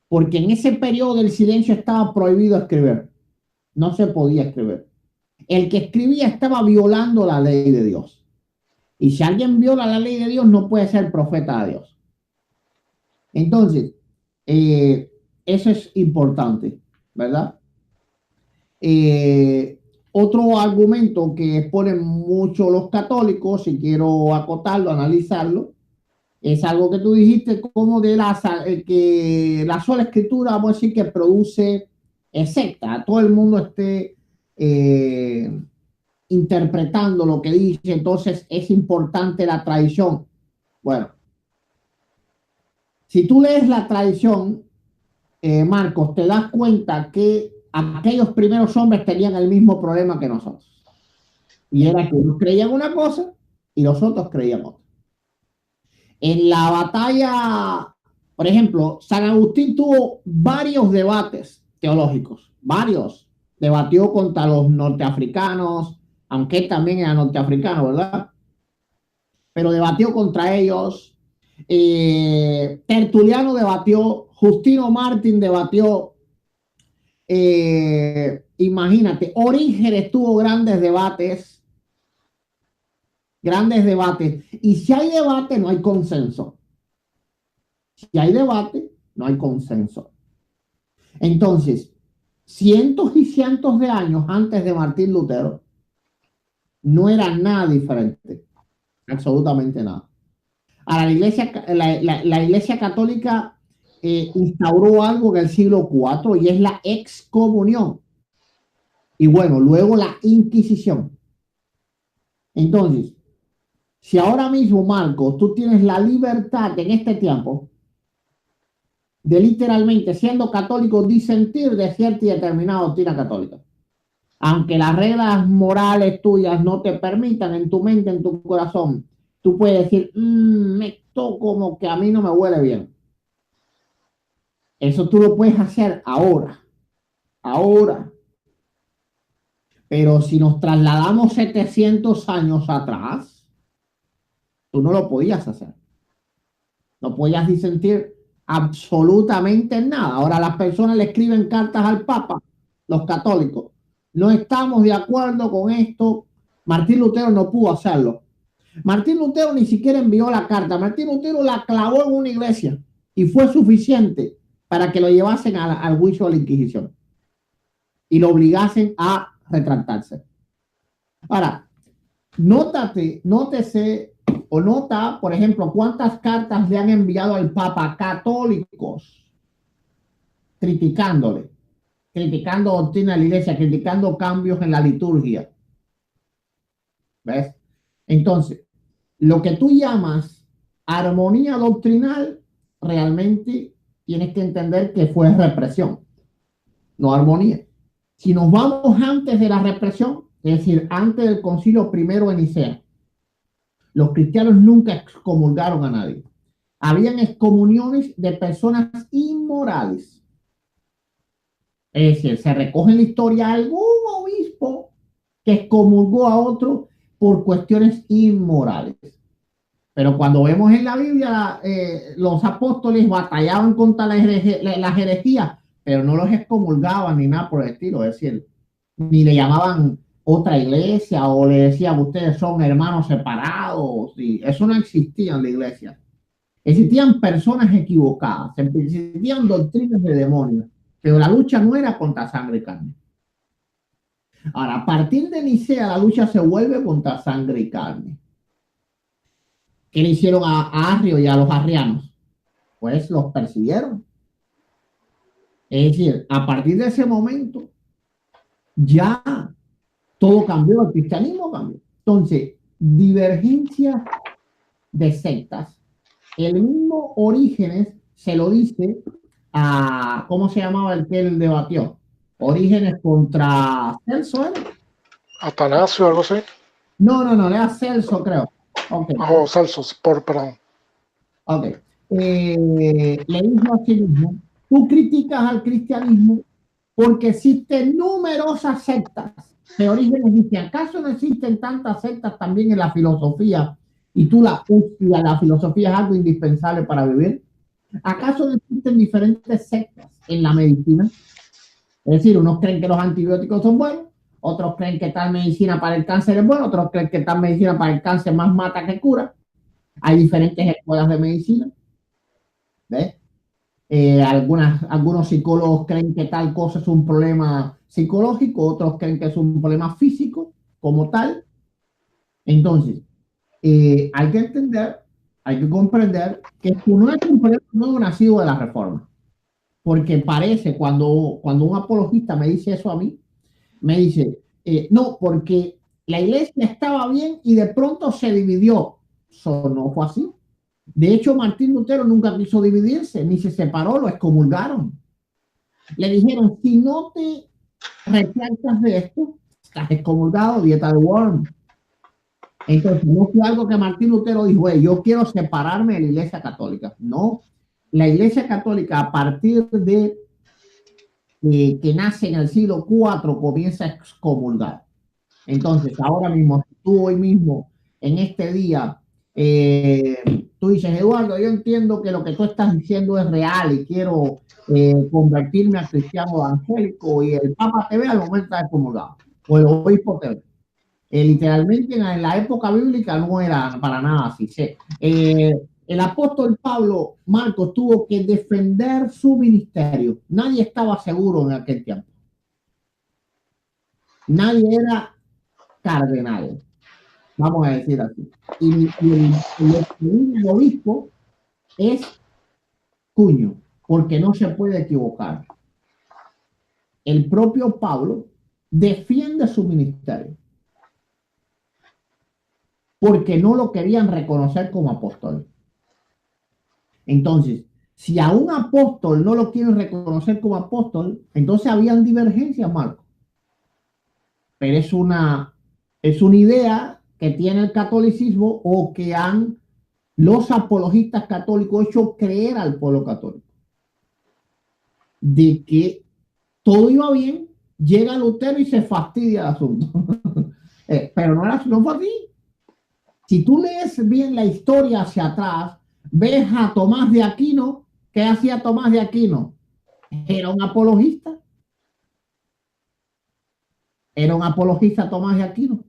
Porque en ese periodo del silencio estaba prohibido escribir. No se podía escribir. El que escribía estaba violando la ley de Dios. Y si alguien viola la ley de Dios, no puede ser profeta de Dios. Entonces, eso es importante, ¿verdad? Otro argumento que ponen mucho los católicos, si quiero acotarlo, analizarlo, es algo que tú dijiste, como de que la sola escritura, vamos a decir que produce secta, todo el mundo esté interpretando lo que dice, entonces es importante la tradición. Bueno, si tú lees la tradición, Marcos, te das cuenta que aquellos primeros hombres tenían el mismo problema que nosotros. Y era que unos creían una cosa y los otros creían otra. En la batalla, por ejemplo, San Agustín tuvo varios debates teológicos, varios. Debatió contra los norteafricanos, aunque él también era norteafricano, ¿verdad? Pero debatió contra ellos. Tertuliano debatió, Justino Mártir debatió. Imagínate, Orígenes tuvo grandes debates. Y si hay debate, no hay consenso. Si hay debate, no hay consenso. Entonces, cientos y cientos de años antes de Martín Lutero, no era nada diferente. Absolutamente nada. Ahora, la iglesia católica instauró algo en el siglo IV y es la excomunión. Y bueno, luego la Inquisición. Entonces, si ahora mismo, Marcos, tú tienes la libertad en este tiempo de literalmente, siendo católico, disentir de cierta y determinada doctrina católica, aunque las reglas morales tuyas no te permitan, en tu mente, en tu corazón, tú puedes decir, esto como que a mí no me huele bien. Eso tú lo puedes hacer ahora. Pero si nos trasladamos 700 años atrás, Tú no lo podías hacer. No podías disentir absolutamente en nada. Ahora las personas le escriben cartas al Papa, los católicos. No estamos de acuerdo con esto. Martín Lutero no pudo hacerlo. Martín Lutero ni siquiera envió la carta. Martín Lutero la clavó en una iglesia y fue suficiente para que lo llevasen al juicio de la Inquisición y lo obligasen a retractarse. Ahora, nótese o nota, por ejemplo, cuántas cartas le han enviado al Papa católicos criticándole, criticando doctrina de la iglesia, criticando cambios en la liturgia. ¿Ves? Entonces, lo que tú llamas armonía doctrinal, realmente tienes que entender que fue represión, no armonía. Si nos vamos antes de la represión, es decir, antes del concilio primero de Nicea, los cristianos nunca excomulgaron a nadie. Habían excomuniones de personas inmorales. Es decir, se recoge en la historia algún obispo que excomulgó a otro por cuestiones inmorales. Pero cuando vemos en la Biblia, los apóstoles batallaban contra las herejías, pero no los excomulgaban ni nada por el estilo. Es decir, ni le llamaban otra iglesia o le decían ustedes son hermanos separados. Y eso no existía en la iglesia. Existían personas equivocadas, existían doctrinas de demonios, pero la lucha no era contra sangre y carne. Ahora, a partir de Nicea, la lucha se vuelve contra sangre y carne. ¿Qué le hicieron a Arrio y a los arrianos? Pues los persiguieron. Es decir, a partir de ese momento, ya todo cambió, el cristianismo cambió. Entonces, divergencia de sectas. El mismo Orígenes se lo dice a, ¿cómo se llamaba el que él debatió? Orígenes contra Celso, ¿eh? Atanasio, algo así. No, era Celso, creo. Okay. Oh, Celso, perdón. Ok. Le dijo a sí mismo, tú criticas al cristianismo porque existen numerosas sectas. De Orígenes dice, ¿acaso no existen tantas sectas también en la filosofía? Y tú la filosofía es algo indispensable para vivir. ¿Acaso no existen diferentes sectas en la medicina? Es decir, unos creen que los antibióticos son buenos, otros creen que tal medicina para el cáncer es buena, otros creen que tal medicina para el cáncer más mata que cura. Hay diferentes escuelas de medicina. ¿Ves? Algunos psicólogos creen que tal cosa es un problema psicológico, otros creen que es un problema físico como tal. Entonces, hay que entender, hay que comprender que esto no es un problema nuevo nacido de la reforma. Porque parece, cuando un apologista me dice eso a mí, me dice, no, porque la iglesia estaba bien y de pronto se dividió. Eso no fue así. De hecho, Martín Lutero nunca quiso dividirse, ni se separó, lo excomulgaron. Le dijeron, si no te retractas de esto, estás excomulgado, dieta de Worm. Entonces, no fue algo que Martín Lutero dijo, yo quiero separarme de la iglesia católica. No, la iglesia católica a partir de que nace en el siglo IV comienza a excomulgar. Entonces, ahora mismo, tú hoy mismo, en este día, tú dices, Eduardo, yo entiendo que lo que tú estás diciendo es real y quiero convertirme a cristiano evangélico, y el Papa te ve al momento de excomulgado, o el obispo te ve. Literalmente en la época bíblica no era para nada así. El apóstol Pablo, Marcos, tuvo que defender su ministerio. Nadie estaba seguro en aquel tiempo. Nadie era cardenal, vamos a decir así. Y el obispo es cuño, porque no se puede equivocar. El propio Pablo defiende su ministerio porque no lo querían reconocer como apóstol. Entonces, si a un apóstol no lo quieren reconocer como apóstol, entonces habían divergencias, Marco. Pero es una idea que tiene el catolicismo o que han los apologistas católicos hecho creer al pueblo católico. De que todo iba bien, llega Lutero y se fastidia el asunto. Pero no fue así. Si tú lees bien la historia hacia atrás, ves a Tomás de Aquino. ¿Qué hacía Tomás de Aquino? Era un apologista. Era un apologista Tomás de Aquino.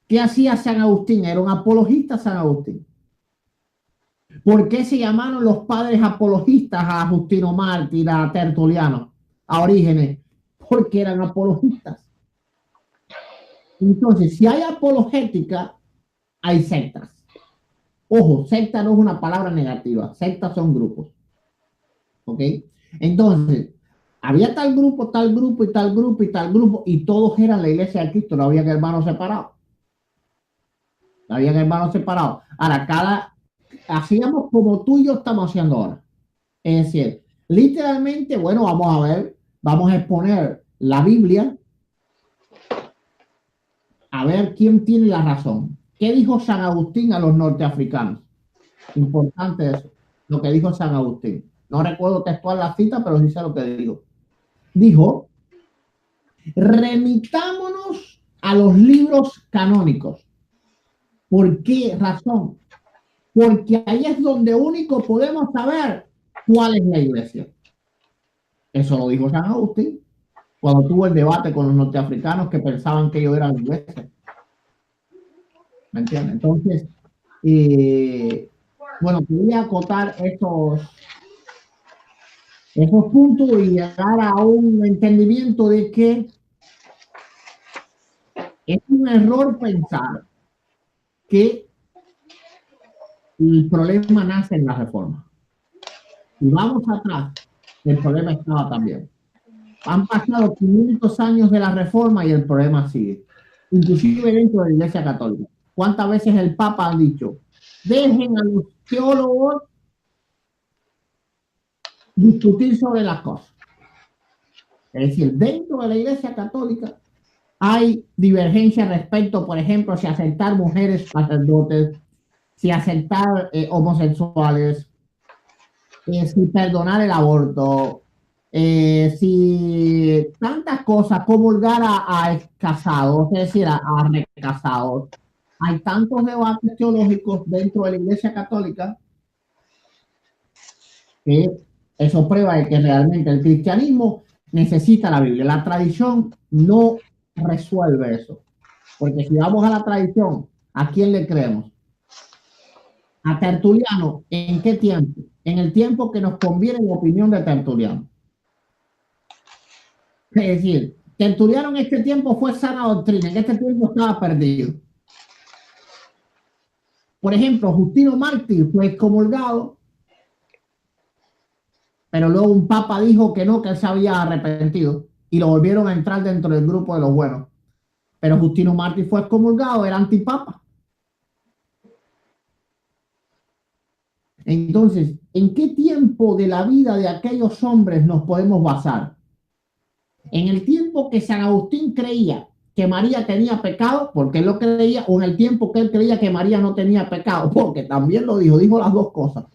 ¿Qué hacía San Agustín? Era un apologista San Agustín. ¿Por qué se llamaron los padres apologistas a Justino Mártir, a Tertuliano, a Orígenes? Porque eran apologistas. Entonces, si hay apologética, hay sectas. Ojo, secta no es una palabra negativa, sectas son grupos. ¿Ok? Entonces, había tal grupo y tal grupo y tal grupo, y todos eran la iglesia de Cristo, no había hermanos separados. No había hermanos separados. Ahora, hacíamos como tú y yo estamos haciendo ahora. Es decir, literalmente, bueno, vamos a ver, vamos a exponer la Biblia, a ver quién tiene la razón. ¿Qué dijo San Agustín a los norteafricanos? Importante eso, lo que dijo San Agustín. No recuerdo textual la cita, pero dice lo que dijo. Dijo, remitámonos a los libros canónicos. ¿Por qué razón? Porque ahí es donde único podemos saber cuál es la iglesia. Eso lo dijo San Agustín cuando tuvo el debate con los norteafricanos que pensaban que ellos eran la iglesia. ¿Me entiendes? Entonces, bueno, quería acotar esos puntos y llegar a un entendimiento de que es un error pensar que el problema nace en la reforma. Y vamos atrás, el problema estaba también. Han pasado 500 años de la reforma y el problema sigue. Inclusive dentro de la Iglesia Católica. ¿Cuántas veces el Papa ha dicho, dejen a los teólogos discutir sobre las cosas? Es decir, dentro de la Iglesia Católica hay divergencia respecto, por ejemplo, si aceptar mujeres sacerdotes, si aceptar homosexuales, si perdonar el aborto, si tantas cosas, comulgar a casados, es decir, a recasados. Hay tantos debates teológicos dentro de la Iglesia Católica que eso prueba de que realmente el cristianismo necesita la Biblia. La tradición no resuelve eso. Porque si vamos a la tradición, ¿a quién le creemos? A Tertuliano, ¿en qué tiempo? En el tiempo que nos conviene la opinión de Tertuliano. Es decir, Tertuliano en este tiempo fue sana doctrina, en este tiempo estaba perdido. Por ejemplo, Justino Mártir fue excomulgado, pero luego un papa dijo que no, que él se había arrepentido y lo volvieron a entrar dentro del grupo de los buenos. Pero Justino Mártir fue excomulgado, era antipapa. Entonces, ¿en qué tiempo de la vida de aquellos hombres nos podemos basar? En el tiempo que San Agustín creía que María tenía pecado, porque él lo creía, o en el tiempo que él creía que María no tenía pecado, porque también lo dijo las dos cosas.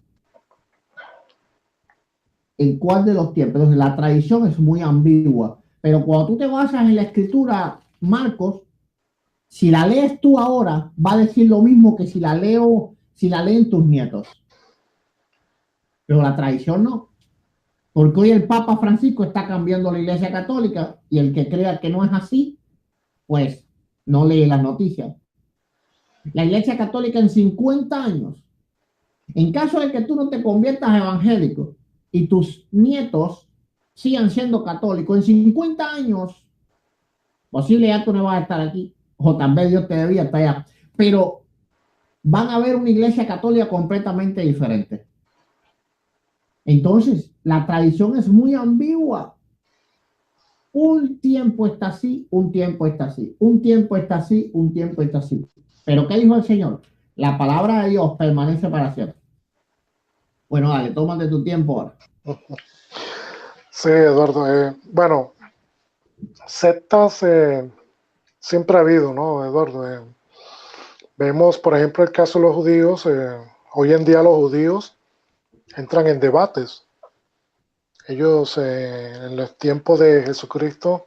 ¿En cuál de los tiempos? Entonces, la tradición es muy ambigua, pero cuando tú te basas en la escritura, Marcos, si la lees tú ahora, va a decir lo mismo que si la leen tus nietos. Pero la tradición no. Porque hoy el Papa Francisco está cambiando la Iglesia Católica y el que crea que no es así, pues no lee las noticias. La Iglesia Católica en 50 años, en caso de que tú no te conviertas evangélico y tus nietos sigan siendo católicos, en 50 años, posible ya tú no vas a estar aquí, o tal vez Dios te debía estar allá, pero van a ver una Iglesia Católica completamente diferente. Entonces, la tradición es muy ambigua. Un tiempo está así, un tiempo está así, un tiempo está así, un tiempo está así. Pero ¿qué dijo el Señor? La palabra de Dios permanece para siempre. Bueno, dale, tómate tu tiempo ahora. Sí, Eduardo. Bueno, sectas siempre ha habido, ¿no, Eduardo? Vemos, por ejemplo, el caso de los judíos. Hoy en día los judíos entran en debates. Ellos, en los tiempos de Jesucristo,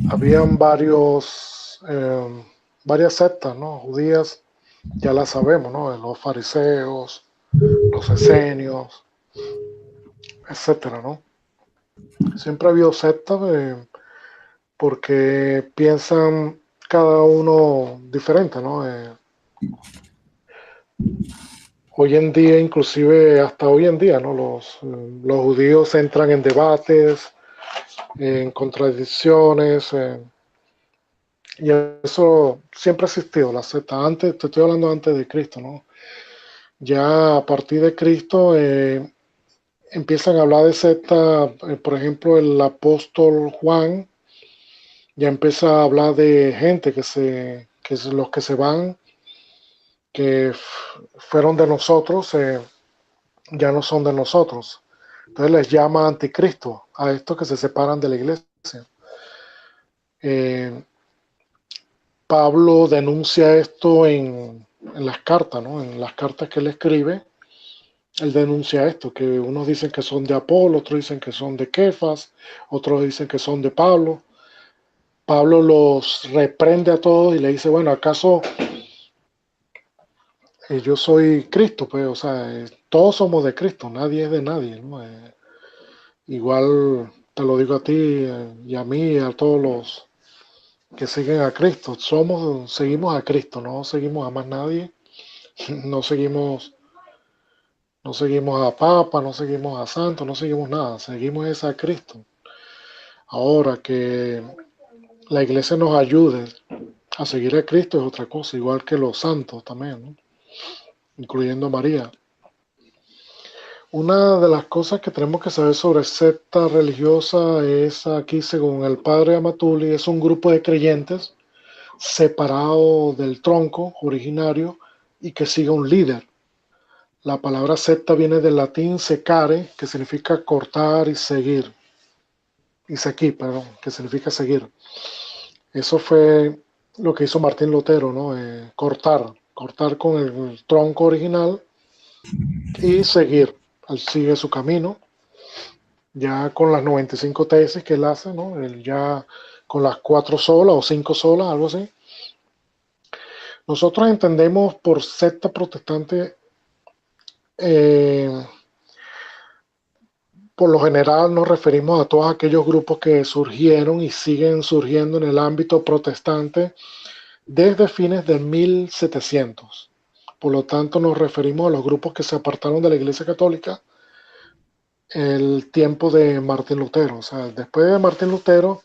habían varias sectas, ¿no? Judías ya la sabemos, ¿no? De los fariseos, los esenios, etcétera, ¿no? Siempre ha habido sectas porque piensan cada uno diferente, ¿no? Hoy en día, inclusive hasta hoy en día, ¿no? Los judíos entran en debates, en contradicciones, y eso siempre ha existido, la secta. Antes, te estoy hablando antes de Cristo, ¿no? Ya a partir de Cristo empiezan a hablar de secta, por ejemplo, el apóstol Juan ya empieza a hablar de gente que es los que se van, que fueron de nosotros, ya no son de nosotros. Entonces les llama anticristo a estos que se separan de la iglesia. Eh, Pablo denuncia esto en las cartas, ¿no? En las cartas que él escribe, él denuncia esto, que unos dicen que son de Apolo, otros dicen que son de Kefas, otros dicen que son de Pablo. Pablo los reprende a todos y le dice, bueno, ¿acaso yo soy Cristo? Pues, o sea, todos somos de Cristo, nadie es de nadie, ¿no? Igual te lo digo a ti y a mí y a todos los que siguen a Cristo. Seguimos a Cristo, no seguimos a más nadie, no seguimos, no seguimos a Papa, no seguimos a Santo, no seguimos nada, seguimos es a Cristo. Ahora que la iglesia nos ayude a seguir a Cristo es otra cosa, igual que los santos también, ¿no? Incluyendo a María. Una de las cosas que tenemos que saber sobre secta religiosa es aquí, según el padre Amatuli, es un grupo de creyentes separado del tronco originario y que sigue un líder. La palabra secta viene del latín secare, que significa cortar y seguir. Y seguir, perdón, que significa seguir. Eso fue lo que hizo Martín Lutero, ¿no? Cortar con el tronco original y seguir. Él sigue su camino, ya con las 95 tesis que él hace, ¿no? Él ya con las 4 solas o 5 solas, algo así. Nosotros entendemos por secta protestante, eh, por lo general nos referimos a todos aquellos grupos que surgieron y siguen surgiendo en el ámbito protestante desde fines de 1700. Por lo tanto, nos referimos a los grupos que se apartaron de la Iglesia Católica el tiempo de Martín Lutero. O sea, después de Martín Lutero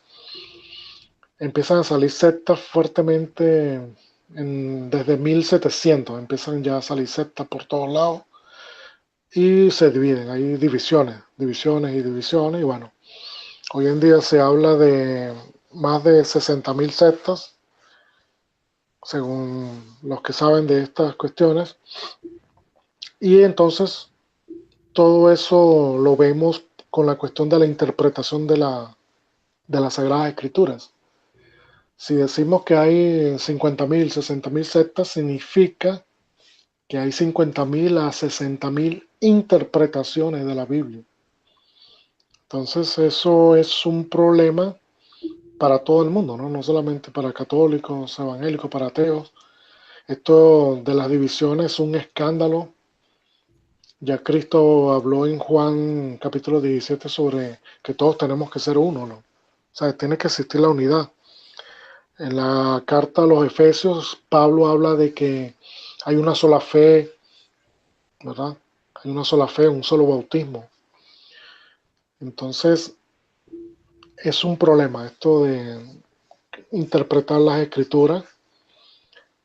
empiezan a salir sectas fuertemente desde 1700. Empiezan ya a salir sectas por todos lados y se dividen. Hay divisiones, divisiones y divisiones. Y bueno, hoy en día se habla de más de 60.000 sectas, según los que saben de estas cuestiones. Y entonces todo eso lo vemos con la cuestión de la interpretación de las Sagradas Escrituras. Si decimos que hay 50.000, 60.000 sectas, significa que hay 50.000 a 60.000 interpretaciones de la Biblia. Entonces eso es un problema para todo el mundo, ¿no? No solamente para católicos, evangélicos, para ateos. Esto de las divisiones es un escándalo. Ya Cristo habló en Juan capítulo 17 sobre que todos tenemos que ser uno, ¿no? O sea, tiene que existir la unidad. En la carta a los Efesios, Pablo habla de que hay una sola fe, ¿verdad? Hay una sola fe, un solo bautismo. Entonces, es un problema esto de interpretar las escrituras.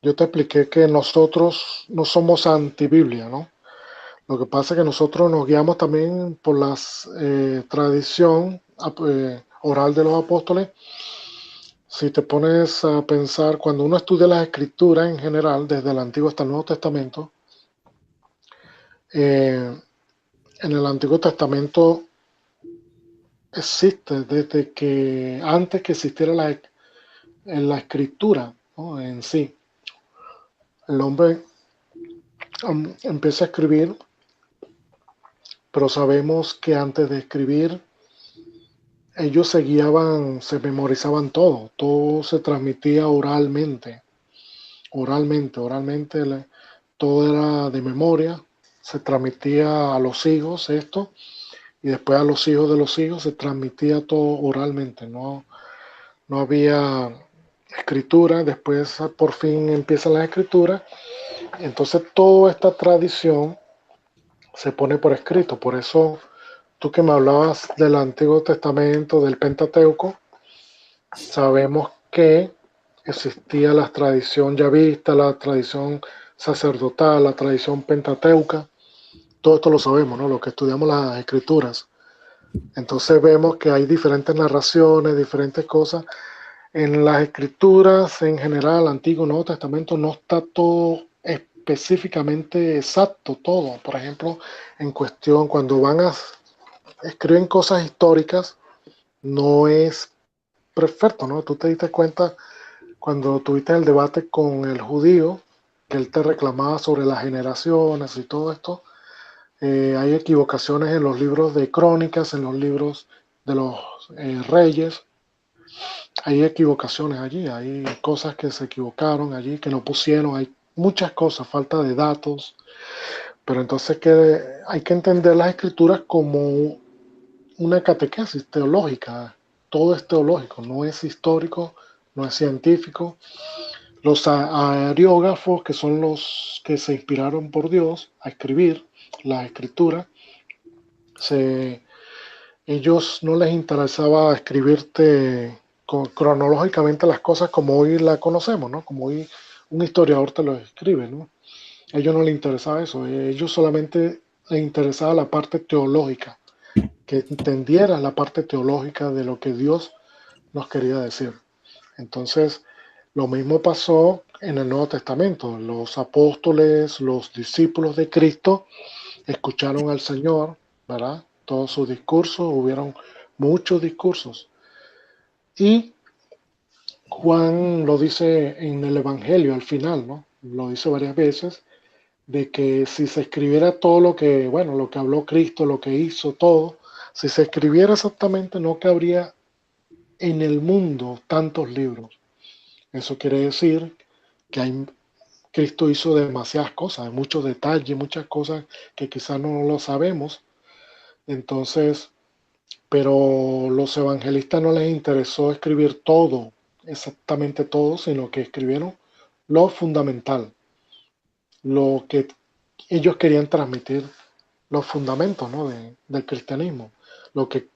Yo te expliqué que nosotros no somos anti-Biblia, ¿no? Lo que pasa es que nosotros nos guiamos también por la tradición oral de los apóstoles. Si te pones a pensar, cuando uno estudia las escrituras en general, desde el Antiguo hasta el Nuevo Testamento, en el Antiguo Testamento existe desde que antes que existiera la escritura, ¿no? En sí. El hombre empieza a escribir, pero sabemos que antes de escribir ellos se guiaban, se memorizaban todo se transmitía oralmente. oralmente, todo era de memoria, se transmitía a los hijos esto, y después a los hijos de los hijos se transmitía todo oralmente, no había escritura. Después por fin empiezan las escrituras, entonces toda esta tradición se pone por escrito. Por eso tú que me hablabas del Antiguo Testamento, del Pentateuco, sabemos que existía la tradición yavista, la tradición sacerdotal, la tradición pentateuca. Todo esto lo sabemos, ¿no? Lo que estudiamos las escrituras. Entonces vemos que hay diferentes narraciones, diferentes cosas. En las escrituras en general, Antiguo y Nuevo Testamento, no está todo específicamente exacto, todo. Por ejemplo, en cuestión, cuando van a escriben cosas históricas, no es perfecto, ¿no? Tú te diste cuenta cuando tuviste el debate con el judío, que él te reclamaba sobre las generaciones y todo esto. Hay equivocaciones en los libros de crónicas, en los libros de los reyes. Hay equivocaciones allí, hay cosas que se equivocaron allí, que no pusieron, hay muchas cosas, falta de datos. Pero entonces hay que entender las escrituras como una catequesis teológica. Todo es teológico, no es histórico, no es científico. Los areógrafos, que son los que se inspiraron por Dios a escribir las escrituras, ellos no les interesaba escribirte cronológicamente las cosas como hoy la conocemos, ¿no? Como hoy un historiador te lo escribe, ¿no? A ellos no les interesaba eso, a ellos solamente les interesaba la parte teológica, que entendiera la parte teológica de lo que Dios nos quería decir. Entonces, lo mismo pasó en el Nuevo Testamento. Los apóstoles, los discípulos de Cristo, escucharon al Señor, ¿verdad? Todos sus discursos, hubieron muchos discursos. Y Juan lo dice en el Evangelio al final, ¿no? Lo dice varias veces, de que si se escribiera todo lo que, bueno, lo que habló Cristo, lo que hizo, todo, si se escribiera exactamente, no cabría en el mundo tantos libros. Eso quiere decir que Cristo hizo demasiadas cosas, muchos detalles, muchas cosas que quizás no lo sabemos. Entonces, pero los evangelistas no les interesó escribir todo, exactamente todo, sino que escribieron lo fundamental, lo que ellos querían transmitir, los fundamentos, ¿no? Del cristianismo, lo que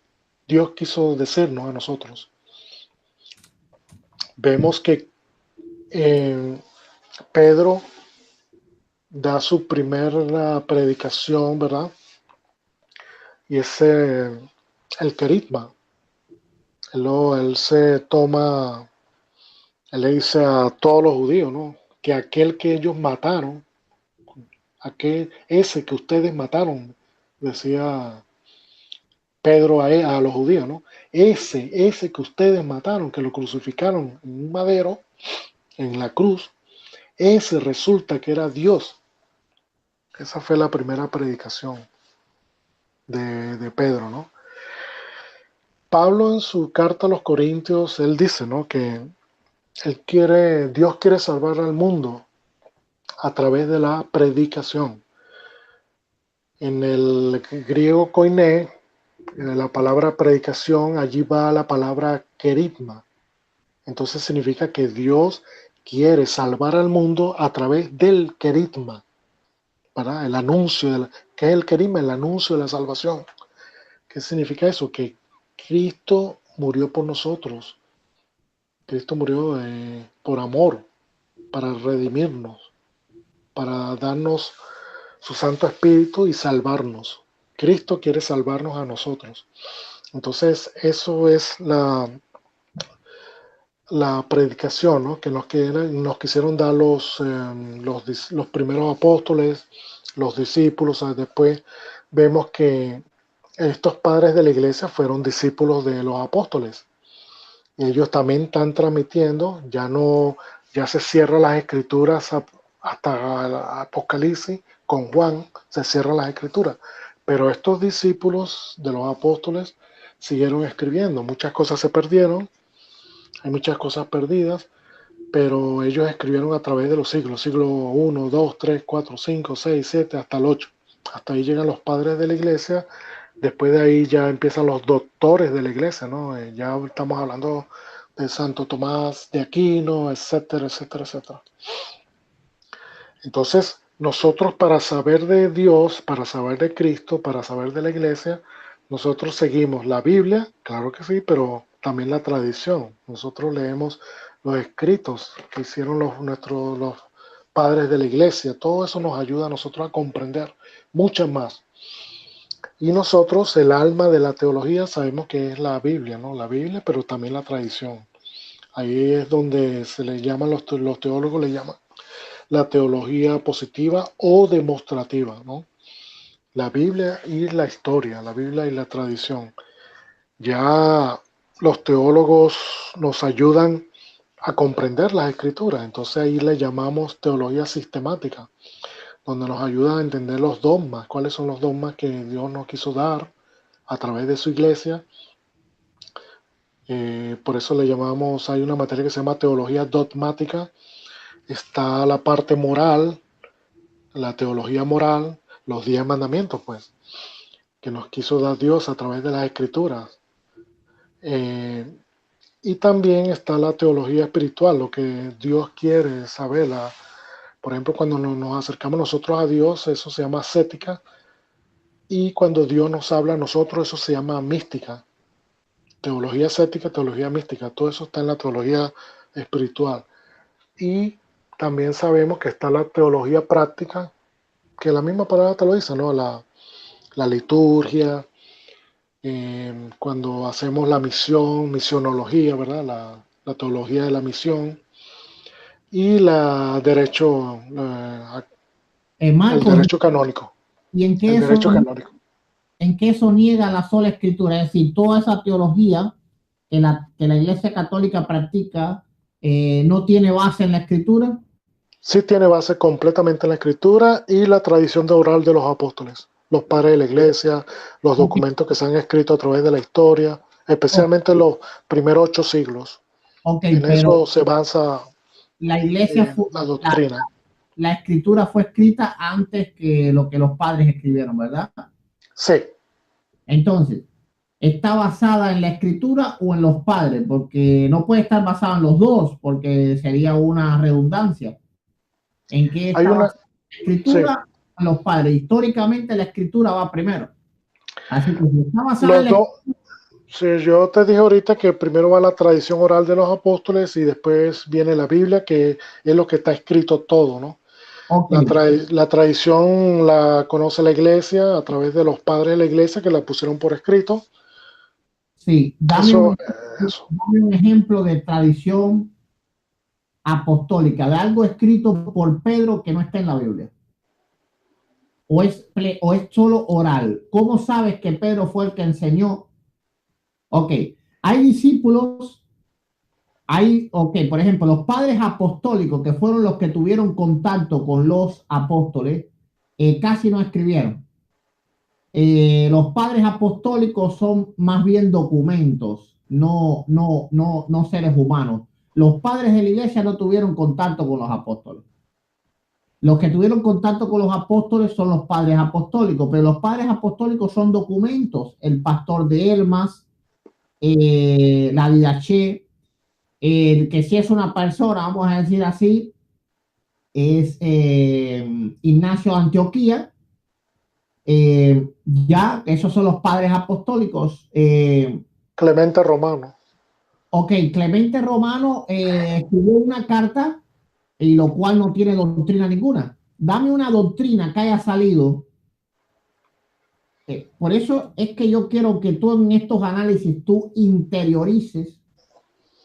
Dios quiso decirnos a nosotros. Vemos que Pedro da su primera predicación, ¿verdad? Y es el querigma. Él se toma, él le dice a todos los judíos, ¿no? Que aquel que ellos mataron, ese que ustedes mataron, decía Pedro a los judíos, ¿no? Ese que ustedes mataron, que lo crucificaron en un madero, en la cruz, ese resulta que era Dios. Esa fue la primera predicación de Pedro, ¿no? Pablo en su carta a los Corintios, él dice, ¿no? Que Dios quiere salvar al mundo a través de la predicación. En el griego koiné, en la palabra predicación, allí va la palabra querigma. Entonces significa que Dios quiere salvar al mundo a través del querigma, ¿verdad? El anuncio, ¿qué es el querigma? El anuncio de la salvación. ¿Qué significa eso? Que Cristo murió por nosotros. Cristo murió por amor, para redimirnos, para darnos su Santo Espíritu y salvarnos. Cristo quiere salvarnos a nosotros. Entonces, eso es la predicación, ¿no? Que nos quisieron dar los primeros apóstoles, los discípulos. Después vemos que estos padres de la iglesia fueron discípulos de los apóstoles. Y ellos también están transmitiendo, ya se cierran las escrituras hasta el Apocalipsis, con Juan se cierran las escrituras. Pero estos discípulos de los apóstoles siguieron escribiendo. Muchas cosas se perdieron, hay muchas cosas perdidas, pero ellos escribieron a través de los siglos, siglo 1, 2, 3, 4, 5, 6, 7, hasta el 8. Hasta ahí llegan los padres de la iglesia. Después de ahí ya empiezan los doctores de la iglesia, ¿no? Ya estamos hablando de Santo Tomás de Aquino, etcétera, etcétera, etcétera. Entonces, nosotros para saber de Dios, para saber de Cristo, para saber de la iglesia, nosotros seguimos la Biblia, claro que sí, pero también la tradición. Nosotros leemos los escritos que hicieron los padres de la iglesia. Todo eso nos ayuda a nosotros a comprender mucho más. Y nosotros, el alma de la teología, sabemos que es la Biblia, ¿no? La Biblia, pero también la tradición. Ahí es donde se le llaman, los teólogos le llaman la teología positiva o demostrativa, ¿no? La Biblia y la historia, la Biblia y la tradición. Ya los teólogos nos ayudan a comprender las escrituras, entonces ahí le llamamos teología sistemática, donde nos ayuda a entender los dogmas, cuáles son los dogmas que Dios nos quiso dar a través de su iglesia. Por eso le llamamos, hay una materia que se llama teología dogmática, está la parte moral, la teología moral, los 10 mandamientos, pues, que nos quiso dar Dios a través de las escrituras. Y también está la teología espiritual, lo que Dios quiere saber. Por ejemplo, cuando nos acercamos nosotros a Dios, eso se llama ascética. Y cuando Dios nos habla a nosotros, eso se llama mística. Teología ascética, teología mística, todo eso está en la teología espiritual. Y también sabemos que está la teología práctica, que la misma palabra te lo dice, ¿no? La liturgia, cuando hacemos la misión, misionología, ¿verdad? La teología de la misión y la derecho, el Marcos, derecho canónico. ¿y en qué El derecho canónico. en qué eso niega la sola escritura? Es decir, toda esa teología que la Iglesia Católica practica no tiene base en la escritura. Sí tiene base completamente en la escritura y la tradición de oral de los apóstoles, los padres de la iglesia, los documentos que se han escrito a través de la historia, especialmente los primeros 8 siglos. En eso se basa la iglesia la doctrina. La escritura fue escrita antes que lo que los padres escribieron, ¿verdad? Sí. Entonces, ¿está basada en la escritura o en los padres? Porque no puede estar basada en los dos, porque sería una redundancia. ¿En qué está basada la escritura? Sí. En los padres. Históricamente la escritura va primero. Así que si está basada en la escritura, sí, yo te dije ahorita que primero va la tradición oral de los apóstoles y después viene la Biblia, que es lo que está escrito todo, ¿no? Okay. La tradición la conoce la iglesia a través de los padres de la iglesia que la pusieron por escrito. Sí, dame un ejemplo de tradición apostólica, de algo escrito por Pedro que no está en la Biblia. ¿O es solo oral? ¿Cómo sabes que Pedro fue el que enseñó? Ok, hay discípulos, por ejemplo, los padres apostólicos, que fueron los que tuvieron contacto con los apóstoles, casi no escribieron. Los padres apostólicos son más bien documentos, no seres humanos. Los padres de la iglesia no tuvieron contacto con los apóstoles. Los que tuvieron contacto con los apóstoles son los padres apostólicos, pero los padres apostólicos son documentos. El pastor de Elmas, la Didache, que si es una persona, vamos a decir así, es Ignacio de Antioquía. Ya, esos son los padres apostólicos. Clemente Romano. Ok, Clemente Romano escribió una carta y lo cual no tiene doctrina ninguna. Dame una doctrina que haya salido. Por eso es que yo quiero que tú en estos análisis tú interiorices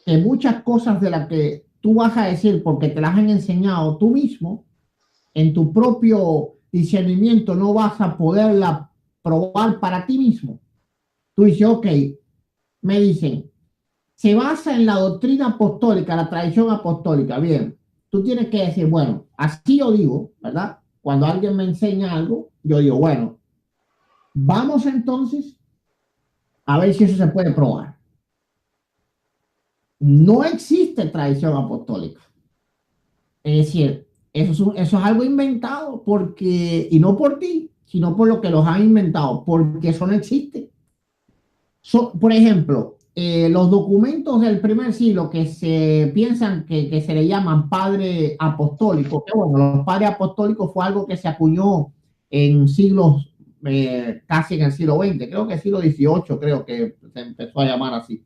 que muchas cosas de las que tú vas a decir porque te las han enseñado tú mismo, en tu propio discernimiento no vas a poderla probar para ti mismo. Tú dices, ok, me dicen, se basa en la doctrina apostólica, la tradición apostólica. Bien, tú tienes que decir, bueno, así yo digo, ¿verdad? Cuando alguien me enseña algo, yo digo, bueno, vamos entonces a ver si eso se puede probar. No existe tradición apostólica. Es decir, eso es algo inventado porque, y no por ti, sino por lo que los han inventado, porque eso no existe. Por ejemplo, los documentos del primer siglo que se piensan que se le llaman padre apostólico, que bueno, los padres apostólicos fue algo que se acuñó en siglos, casi en el siglo XX, creo que el siglo XVIII, creo que se empezó a llamar así.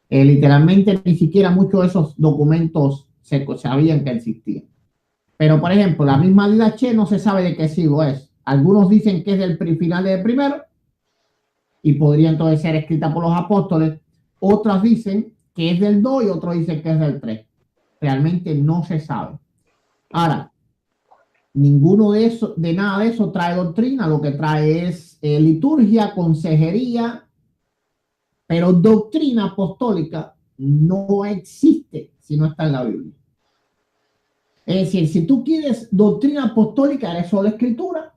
Literalmente ni siquiera muchos de esos documentos se sabían que existían. Pero, por ejemplo, la misma Didache no se sabe de qué siglo es. Algunos dicen que es del final del primero, y podría entonces ser escrita por los apóstoles. Otras dicen que es del 2 y otros dicen que es del 3. Realmente no se sabe. Ahora, ninguno de eso, de nada de eso trae doctrina, lo que trae es liturgia, consejería, pero doctrina apostólica no existe si no está en la Biblia. Es decir, si tú quieres doctrina apostólica, eres solo escritura.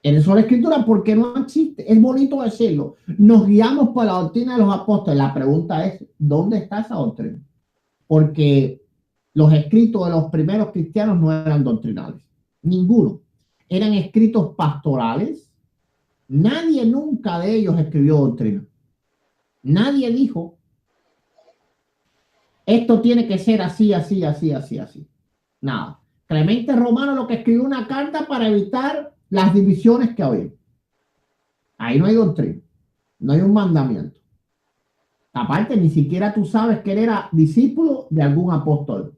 En sola escritura porque no existe. Es bonito decirlo. Nos guiamos por la doctrina de los apóstoles. La pregunta es, ¿dónde está esa doctrina? Porque los escritos de los primeros cristianos no eran doctrinales. Ninguno. Eran escritos pastorales. Nadie nunca de ellos escribió doctrina. Nadie dijo, esto tiene que ser así, así, así, así, así. Nada. Clemente Romano lo que escribió una carta para evitar las divisiones que había. Ahí no hay doctrina, no hay un mandamiento. Aparte, ni siquiera tú sabes que él era discípulo de algún apóstol.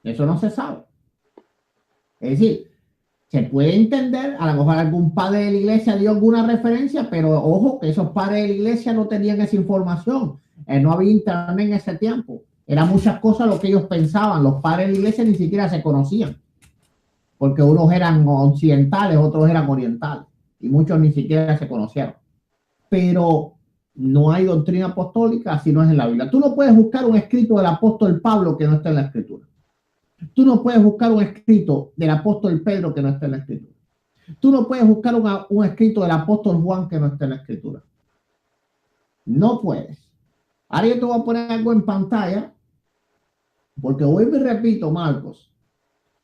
Eso no se sabe. Es decir, se puede entender, a lo mejor algún padre de la iglesia dio alguna referencia, pero ojo que esos padres de la iglesia no tenían esa información. No había internet en ese tiempo. Eran muchas cosas lo que ellos pensaban. Los padres de la iglesia ni siquiera se conocían, porque unos eran occidentales, otros eran orientales, y muchos ni siquiera se conocieron. Pero no hay doctrina apostólica si no es en la Biblia. Tú no puedes buscar un escrito del apóstol Pablo que no esté en la Escritura. Tú no puedes buscar un escrito del apóstol Pedro que no esté en la Escritura. Tú no puedes buscar un escrito del apóstol Juan que no esté en la Escritura. No puedes. Ahora yo te voy a poner algo en pantalla, porque vuelvo y repito, Marcos,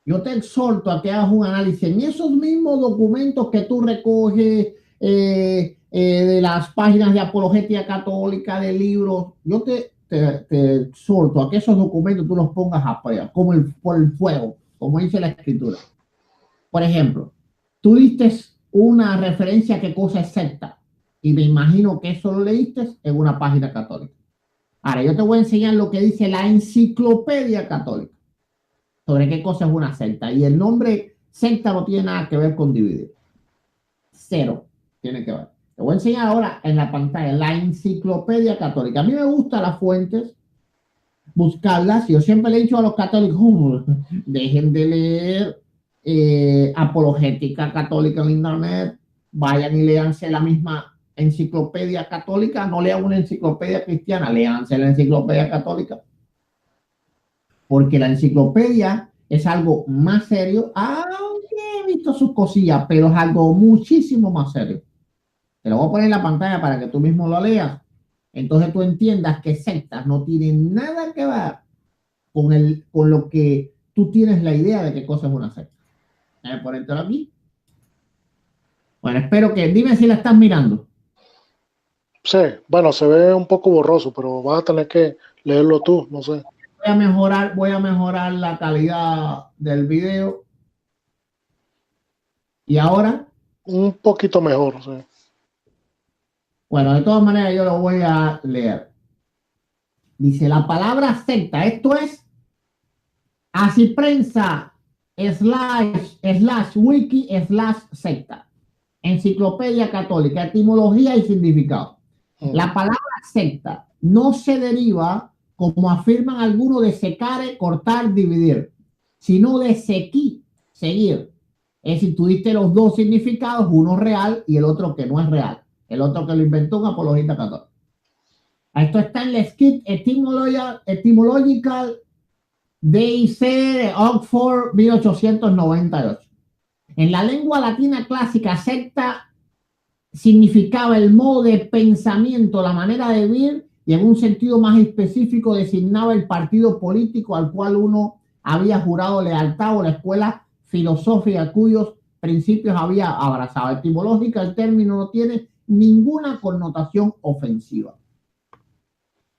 yo te exhorto a que hagas un análisis en esos mismos documentos que tú recoges de las páginas de apologética católica, de libros. Yo te exhorto a que esos documentos tú los pongas a prueba, como por el fuego, como dice la Escritura. Por ejemplo, tú diste una referencia a qué cosa es secta, y me imagino que eso lo leíste en una página católica. Ahora, yo te voy a enseñar lo que dice la Enciclopedia Católica sobre qué cosa es una secta. Y el nombre secta no tiene nada que ver con dividir. Cero tiene que ver. Te voy a enseñar ahora en la pantalla la Enciclopedia Católica. A mí me gustan las fuentes, buscarlas. Yo siempre le he dicho a los católicos, dejen de leer apologética católica en internet, vayan y léanse la misma enciclopedia católica, no lean una enciclopedia cristiana, léanse la enciclopedia católica, porque la enciclopedia es algo más serio, aunque he visto sus cosillas, pero es algo muchísimo más serio. Te lo voy a poner en la pantalla para que tú mismo lo leas. Entonces tú entiendas que sectas no tienen nada que ver con lo que tú tienes la idea de qué cosa es una secta. Voy a ponértelo aquí. Bueno, espero que... Dime si la estás mirando. Sí, bueno, se ve un poco borroso, pero vas a tener que leerlo tú, no sé. Voy a mejorar la calidad del video. ¿Y ahora? Un poquito mejor, sí. Bueno, de todas maneras yo lo voy a leer. Dice la palabra secta, esto es así prensa / wiki / secta. Enciclopedia Católica, etimología y significado. La palabra secta no se deriva, como afirman algunos, de secare, cortar, dividir, sino de sequi, seguir. Es decir, tú diste los dos significados, uno real y el otro que no es real. El otro que lo inventó un apologista católico. Esto está en la Skit Etymological DIC de Oxford 1898. En la lengua latina clásica, secta significaba el modo de pensamiento, la manera de vivir, y en un sentido más específico designaba el partido político al cual uno había jurado lealtad o la escuela filosófica cuyos principios había abrazado. Etimológica, el término no tiene ninguna connotación ofensiva.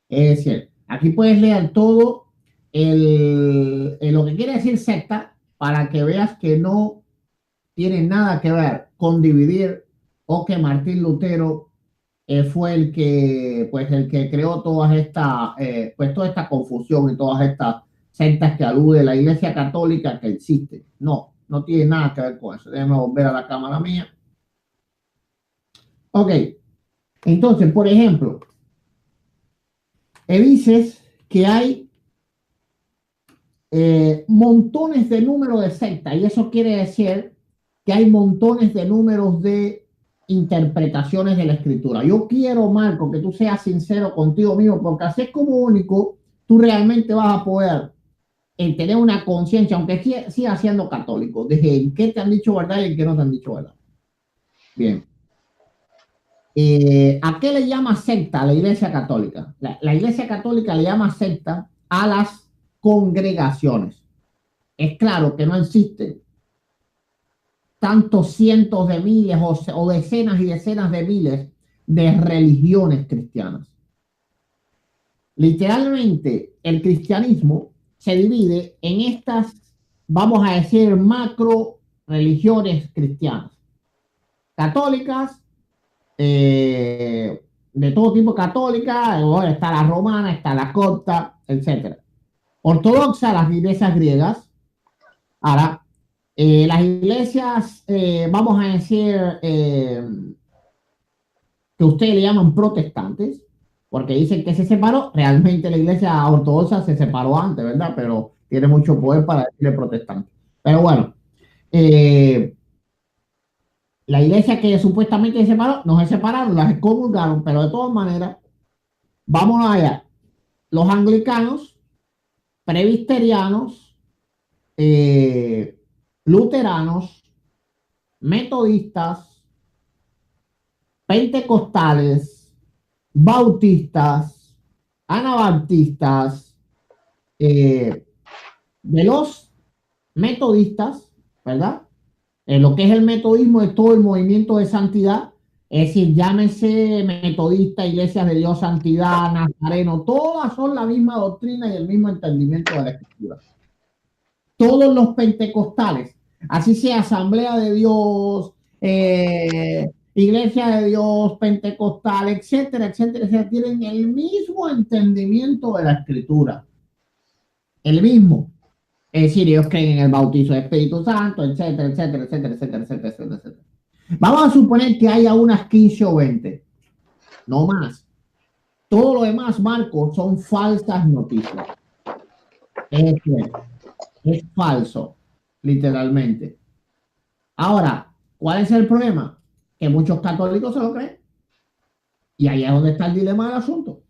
Es decir, aquí puedes leer todo lo que quiere decir secta para que veas que no tiene nada que ver con dividir o que Martín Lutero fue el que creó toda esta confusión y todas estas sectas que alude la Iglesia Católica que existe. No, no tiene nada que ver con eso. Déjame volver a la cámara mía. Ok, entonces, por ejemplo, dices que hay montones de números de sectas y eso quiere decir que hay montones de números de interpretaciones de la escritura. Yo quiero, Marco, que tú seas sincero contigo mismo, porque así es como único tú realmente vas a poder tener una conciencia, aunque sigas siendo católico, de en qué te han dicho verdad y en qué no te han dicho verdad. Bien. ¿A qué le llama secta a la Iglesia Católica? La Iglesia Católica le llama secta a las congregaciones. Es claro que no existen tantos cientos de miles o decenas y decenas de miles de religiones cristianas. Literalmente, el cristianismo se divide en estas, vamos a decir, macro religiones cristianas. Católicas, de todo tipo católica, está la romana, está la copta, etc. Ortodoxa, las iglesias griegas. Ahora, las iglesias, vamos a decir, que ustedes le llaman protestantes, porque dicen que se separó, realmente la iglesia ortodoxa se separó antes, ¿verdad? Pero tiene mucho poder para decirle protestante. Pero bueno, la iglesia que supuestamente se separó, no se separaron, las excomulgaron, pero de todas maneras, vámonos allá. Los anglicanos, presbiterianos, luteranos, metodistas, pentecostales, bautistas, anabaptistas, de los metodistas, ¿verdad? Lo que es el metodismo es todo el movimiento de santidad, es decir, llámese metodista, iglesias de Dios, santidad, nazareno, todas son la misma doctrina y el mismo entendimiento de la escritura. Todos los pentecostales, así sea Asamblea de Dios, Iglesia de Dios, pentecostal, etcétera, etcétera, etcétera, tienen el mismo entendimiento de la escritura, el mismo. Es decir, ellos creen en el bautizo del Espíritu Santo, etcétera, etcétera, etcétera, etcétera, etcétera, etcétera, etcétera. Vamos a suponer que haya unas 15 o 20, no más. Todo lo demás, Marco, son falsas noticias. Es falso, literalmente. Ahora, ¿cuál es el problema? Que muchos católicos se lo creen. Y ahí es donde está el dilema del asunto.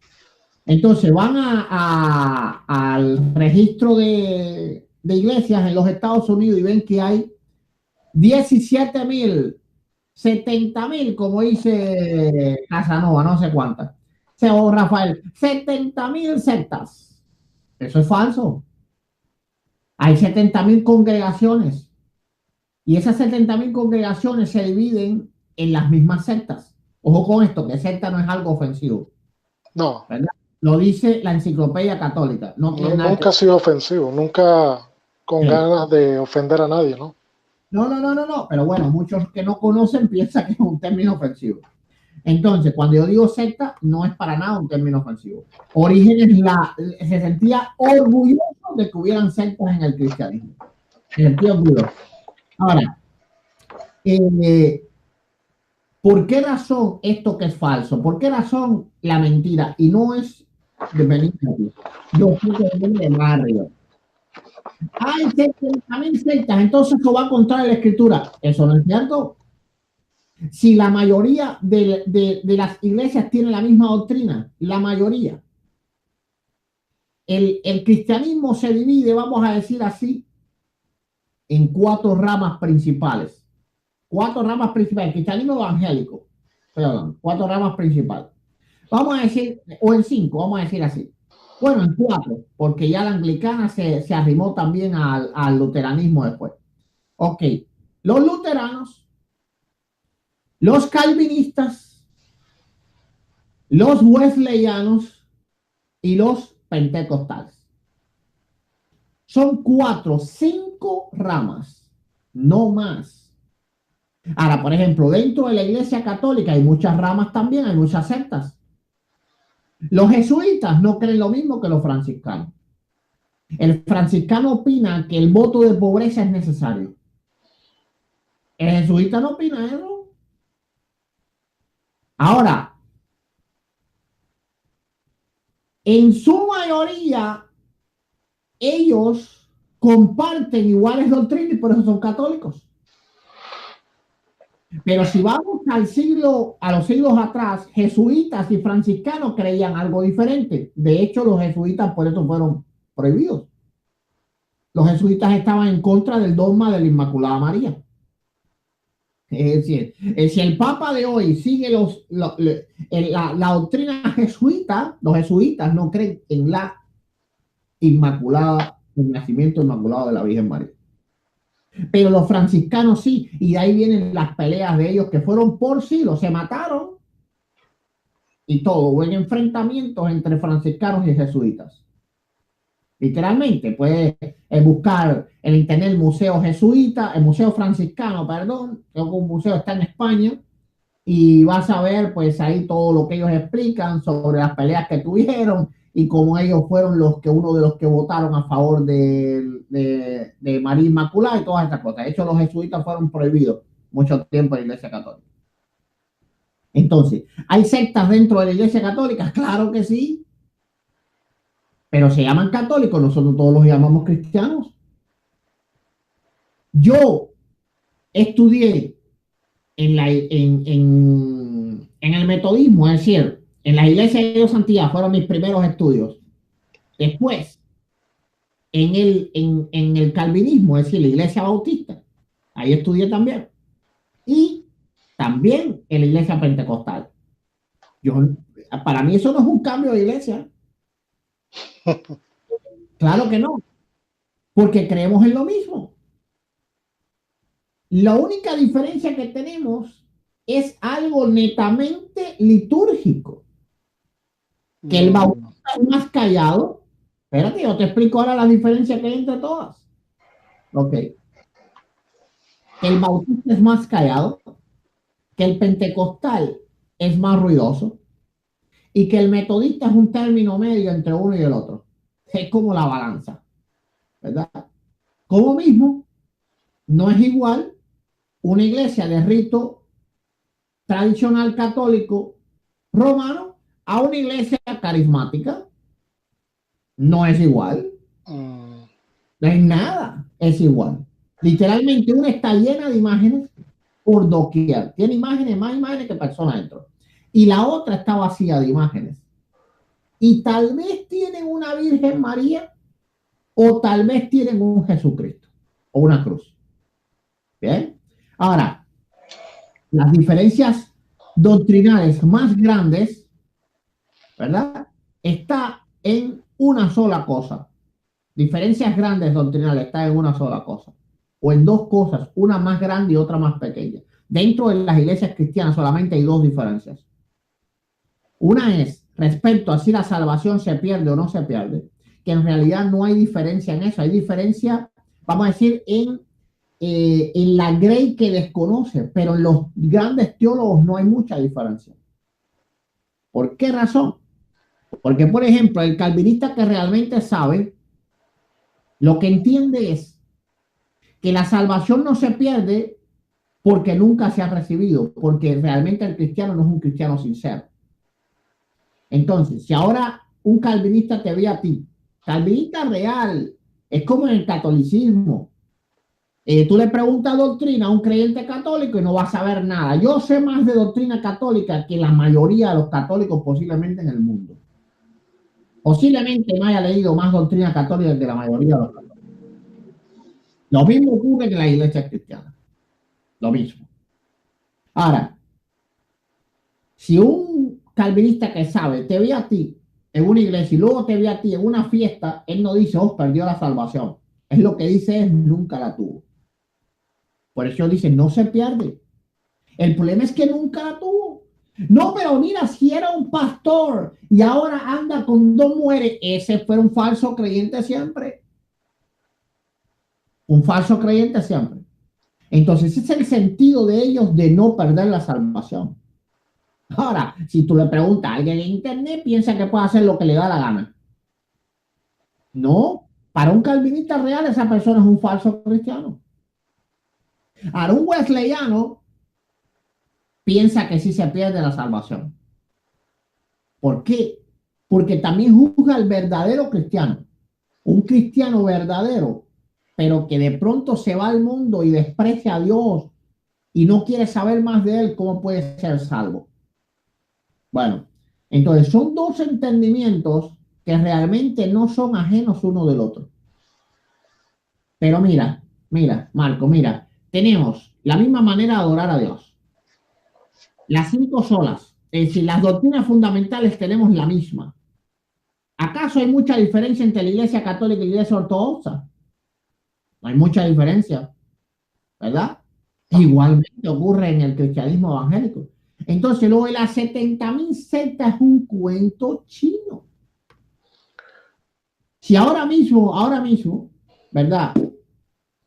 Entonces van al registro de iglesias en los Estados Unidos y ven que hay 17,000, 70,000, como dice Casanova, no sé cuántas. O Rafael, 70,000 sectas. Eso es falso. Hay 70,000 congregaciones. Y esas 70,000 congregaciones se dividen en las mismas sectas. Ojo con esto, que secta no es algo ofensivo. No. ¿Verdad? Lo dice la Enciclopedia Católica. No tiene nada nunca ha sido ofensivo, nunca con ganas de ofender a nadie, ¿no? No. Pero bueno, muchos que no conocen piensan que es un término ofensivo. Entonces, cuando yo digo secta, no es para nada un término ofensivo. Orígenes se sentía orgulloso de que hubieran sectas en el cristianismo. Se sentía orgulloso. Ahora, ¿por qué razón esto que es falso? ¿Por qué razón la mentira? Y no es de Benítez. Yo creo que viene de barrio. Hay 70,000 sectas, entonces eso va contra la escritura. Eso no es cierto. Si la mayoría de las iglesias tienen la misma doctrina, la mayoría, el cristianismo se divide, vamos a decir así, en 4 ramas principales. 4 ramas principales. El cristianismo evangélico. Perdón, 4 ramas principales. Vamos a decir, o en 5, vamos a decir así. Bueno, en cuatro, porque ya la anglicana se arrimó también al luteranismo después. Ok, los luteranos, los calvinistas, los wesleyanos y los pentecostales. Son cuatro, cinco ramas, no más. Ahora, por ejemplo, dentro de la Iglesia Católica hay muchas ramas también, hay muchas sectas. Los jesuitas no creen lo mismo que los franciscanos. El franciscano opina que el voto de pobreza es necesario. El jesuita no opina eso. Ahora, en su mayoría, ellos comparten iguales doctrinas y por eso son católicos. Pero si vamos a los siglos atrás, jesuitas y franciscanos creían algo diferente. De hecho, los jesuitas por eso fueron prohibidos. Los jesuitas estaban en contra del dogma de la Inmaculada María. Es decir, si el Papa de hoy sigue la doctrina jesuita, los jesuitas no creen en la Inmaculada, el nacimiento inmaculado de la Virgen María. Pero los franciscanos sí, y de ahí vienen las peleas de ellos que fueron por siglos, se mataron y todo, hubo enfrentamientos entre franciscanos y jesuitas. Literalmente, puedes buscar en internet el Museo Jesuita, el Museo Franciscano, perdón, que es un museo está en España, y vas a ver pues ahí todo lo que ellos explican sobre las peleas que tuvieron y cómo ellos fueron uno de los que votaron a favor de María Inmaculada y todas esas cosas. De hecho, los jesuitas fueron prohibidos mucho tiempo en la Iglesia Católica. Entonces, ¿hay sectas dentro de la Iglesia Católica? Claro que sí, pero se llaman católicos, nosotros todos los llamamos cristianos. Yo estudié en el metodismo, es decir, en la iglesia de Dios Santidad fueron mis primeros estudios. Después, en el calvinismo, es decir, la iglesia bautista, ahí estudié también. Y también en la iglesia pentecostal. Yo, para mí eso no es un cambio de iglesia. Claro que no, porque creemos en lo mismo. La única diferencia que tenemos es algo netamente litúrgico. Que el bautista es más callado. Espérate, yo te explico ahora la diferencia que hay entre todas. Ok. Que el bautista es más callado, que el pentecostal es más ruidoso y que el metodista es un término medio entre uno y el otro. Es como la balanza, ¿verdad? Como mismo, no es igual una iglesia de rito tradicional católico romano a una iglesia carismática. No es igual. No hay nada, es igual. Literalmente una está llena de imágenes por doquier. Tiene imágenes, más imágenes que personas dentro. Y la otra está vacía de imágenes. Y tal vez tienen una Virgen María o tal vez tienen un Jesucristo o una cruz. ¿Bien? Ahora, las diferencias doctrinales más grandes, ¿verdad? Está en una sola cosa. Diferencias grandes doctrinales están en una sola cosa. O en dos cosas, una más grande y otra más pequeña. Dentro de las iglesias cristianas solamente hay dos diferencias. Una es respecto a si la salvación se pierde o no se pierde, que en realidad no hay diferencia en eso. Hay diferencia, vamos a decir, en la grey que desconoce, pero en los grandes teólogos no hay mucha diferencia. ¿Por qué razón? Porque, por ejemplo, el calvinista que realmente sabe, lo que entiende es que la salvación no se pierde porque nunca se ha recibido, porque realmente el cristiano no es un cristiano sincero. Entonces, si ahora un calvinista te ve a ti, calvinista real, es como en el catolicismo. Tú le preguntas doctrina a un creyente católico y no va a saber nada. Yo sé más de doctrina católica que la mayoría de los católicos posiblemente en el mundo. Posiblemente no haya leído más doctrina católica que la mayoría de los católicos. Lo mismo ocurre que en la iglesia cristiana. Lo mismo. Ahora, si un calvinista que sabe te ve a ti en una iglesia y luego te ve a ti en una fiesta, él no dice, oh, perdió la salvación. Es lo que dice es, nunca la tuvo. Por eso dice, no se pierde. El problema es que nunca la tuvo. No, pero mira, si era un pastor y ahora anda con dos mujeres, ese fue un falso creyente siempre. Un falso creyente siempre. Entonces, ese es el sentido de ellos de no perder la salvación. Ahora, si tú le preguntas a alguien en internet, piensa que puede hacer lo que le da la gana. No, para un calvinista real, esa persona es un falso cristiano. Ahora, un wesleyano piensa que sí se pierde la salvación. ¿Por qué? Porque también juzga al verdadero cristiano. Un cristiano verdadero, pero que de pronto se va al mundo y desprecia a Dios y no quiere saber más de él, ¿cómo puede ser salvo? Bueno, entonces son dos entendimientos que realmente no son ajenos uno del otro. Pero mira, Marco, mira, tenemos la misma manera de adorar a Dios. Las cinco solas, es decir, las doctrinas fundamentales tenemos la misma. ¿Acaso hay mucha diferencia entre la Iglesia Católica y la Iglesia Ortodoxa? No hay mucha diferencia, ¿verdad? Igualmente ocurre en el cristianismo evangélico. Entonces, lo de las 70.000 sectas es un cuento chino. Si ahora mismo, ¿verdad?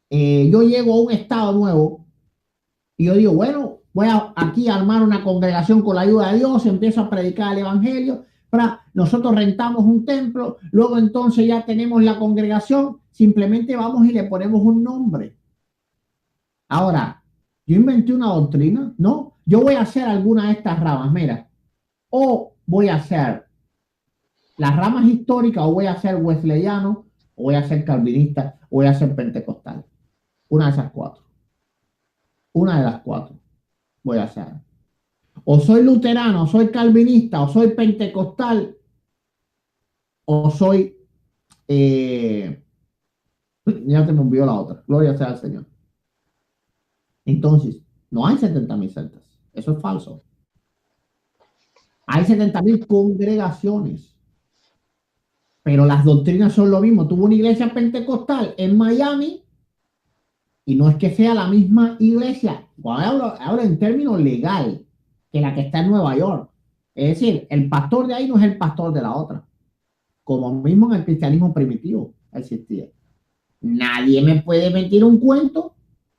Yo llego a un estado nuevo y yo digo, bueno, voy a aquí a armar una congregación con la ayuda de Dios, empiezo a predicar el evangelio, nosotros rentamos un templo, luego entonces ya tenemos la congregación, simplemente vamos y le ponemos un nombre. Ahora, yo inventé una doctrina, ¿no? Yo voy a hacer alguna de estas ramas, mira, o voy a hacer las ramas históricas, o voy a ser wesleyano, o voy a ser calvinista, o voy a ser pentecostal. Una de esas cuatro. Una de las cuatro voy a hacer. O soy luterano, o soy calvinista, o soy pentecostal, o soy... ya te me olvidó la otra. Gloria sea al Señor. Entonces, no hay 70.000 sectas. Eso es falso. Hay 70.000 congregaciones. Pero las doctrinas son lo mismo. Tuvo una iglesia pentecostal en Miami y no es que sea la misma iglesia. Hablo en términos legal que la que está en Nueva York. Es decir, el pastor de ahí no es el pastor de la otra. Como mismo en el cristianismo primitivo existía. Nadie me puede mentir un cuento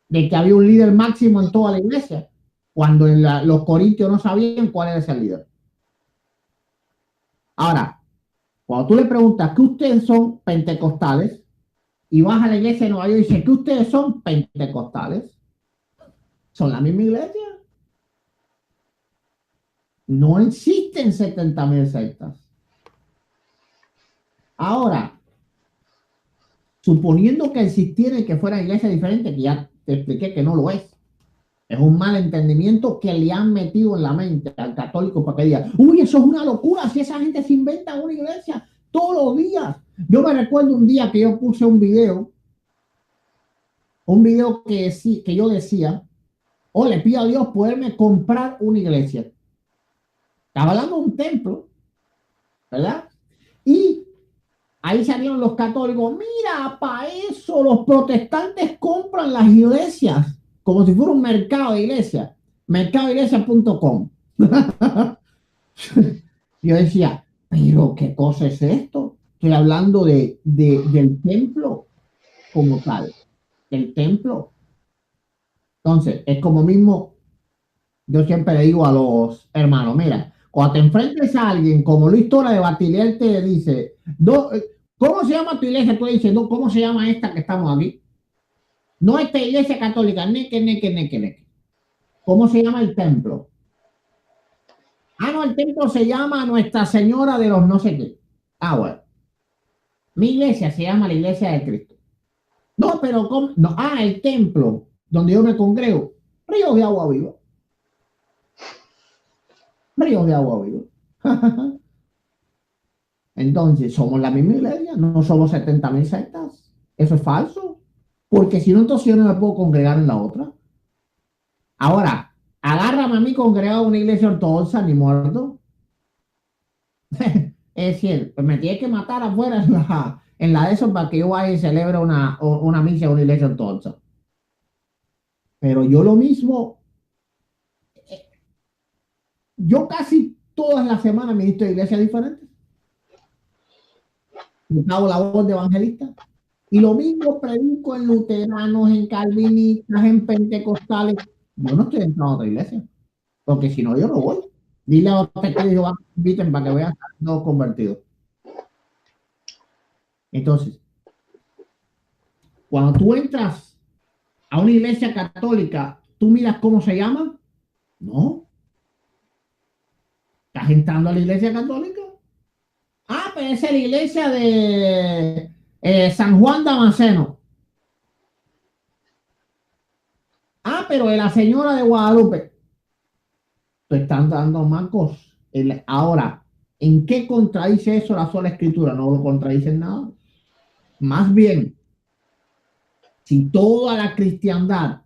de que había un líder máximo en toda la iglesia, cuando los corintios no sabían cuál era ese líder. Ahora, cuando tú le preguntas que ustedes son pentecostales y vas a la iglesia de Nueva York y dices que ustedes son pentecostales, son la misma iglesia. No existen 70.000 sectas. Ahora, suponiendo que existiera y que fuera iglesia diferente, que ya te expliqué que no lo es. Es un mal entendimiento que le han metido en la mente al católico para que diga, uy, eso es una locura, si esa gente se inventa una iglesia todos los días. Yo me recuerdo un día que yo puse un video que yo decía, le pido a Dios poderme comprar una iglesia. Estaba hablando de un templo, ¿verdad? Y ahí salieron los católicos, mira, para eso los protestantes compran las iglesias, como si fuera un mercado de iglesias, mercadoiglesia.com. Yo decía, pero ¿qué cosa es esto? Estoy hablando del templo como tal, del templo. Entonces, es como mismo, yo siempre le digo a los hermanos, mira, cuando te enfrentes a alguien como Luis Tora de Batiliel te dice, ¿cómo se llama tu iglesia? Tú dices, no, ¿cómo se llama esta que estamos aquí? No esta iglesia católica, neque. ¿Cómo se llama el templo? Ah, no, el templo se llama Nuestra Señora de los no sé qué. Ah, bueno. Mi iglesia se llama la Iglesia de Cristo. No, pero ¿cómo? No, el templo donde yo me congrego. Ríos de agua viva. Ríos de agua viva. Entonces, ¿somos la misma iglesia? ¿No somos 70.000 sectas? Eso es falso. Porque si no, entonces yo no me puedo congregar en la otra. Ahora, agárrame a mí congregado en una iglesia ortodoxa, ni muerto. Es decir, pues me tiene que matar afuera en la de eso para que yo vaya y celebre una misa en una iglesia ortodoxa. Pero yo lo mismo, yo casi todas las semanas ministro de iglesias diferentes. Hago la voz de evangelista. Y lo mismo predico en luteranos, en calvinistas, en pentecostales. Yo no estoy entrando a otra iglesia, porque si no, yo no voy. Dile a los testigos de Jehová que me inviten para que vean a los convertidos. Entonces, cuando tú entras a una iglesia católica, ¿tú miras cómo se llama? No. ¿Estás entrando a la iglesia católica? Ah, pero esa es la iglesia de San Juan Damasceno. Ah, pero de la señora de Guadalupe. Te están dando marcos. Ahora, ¿en qué contradice eso la sola escritura? No lo contradice en nada. Más bien, si toda la cristiandad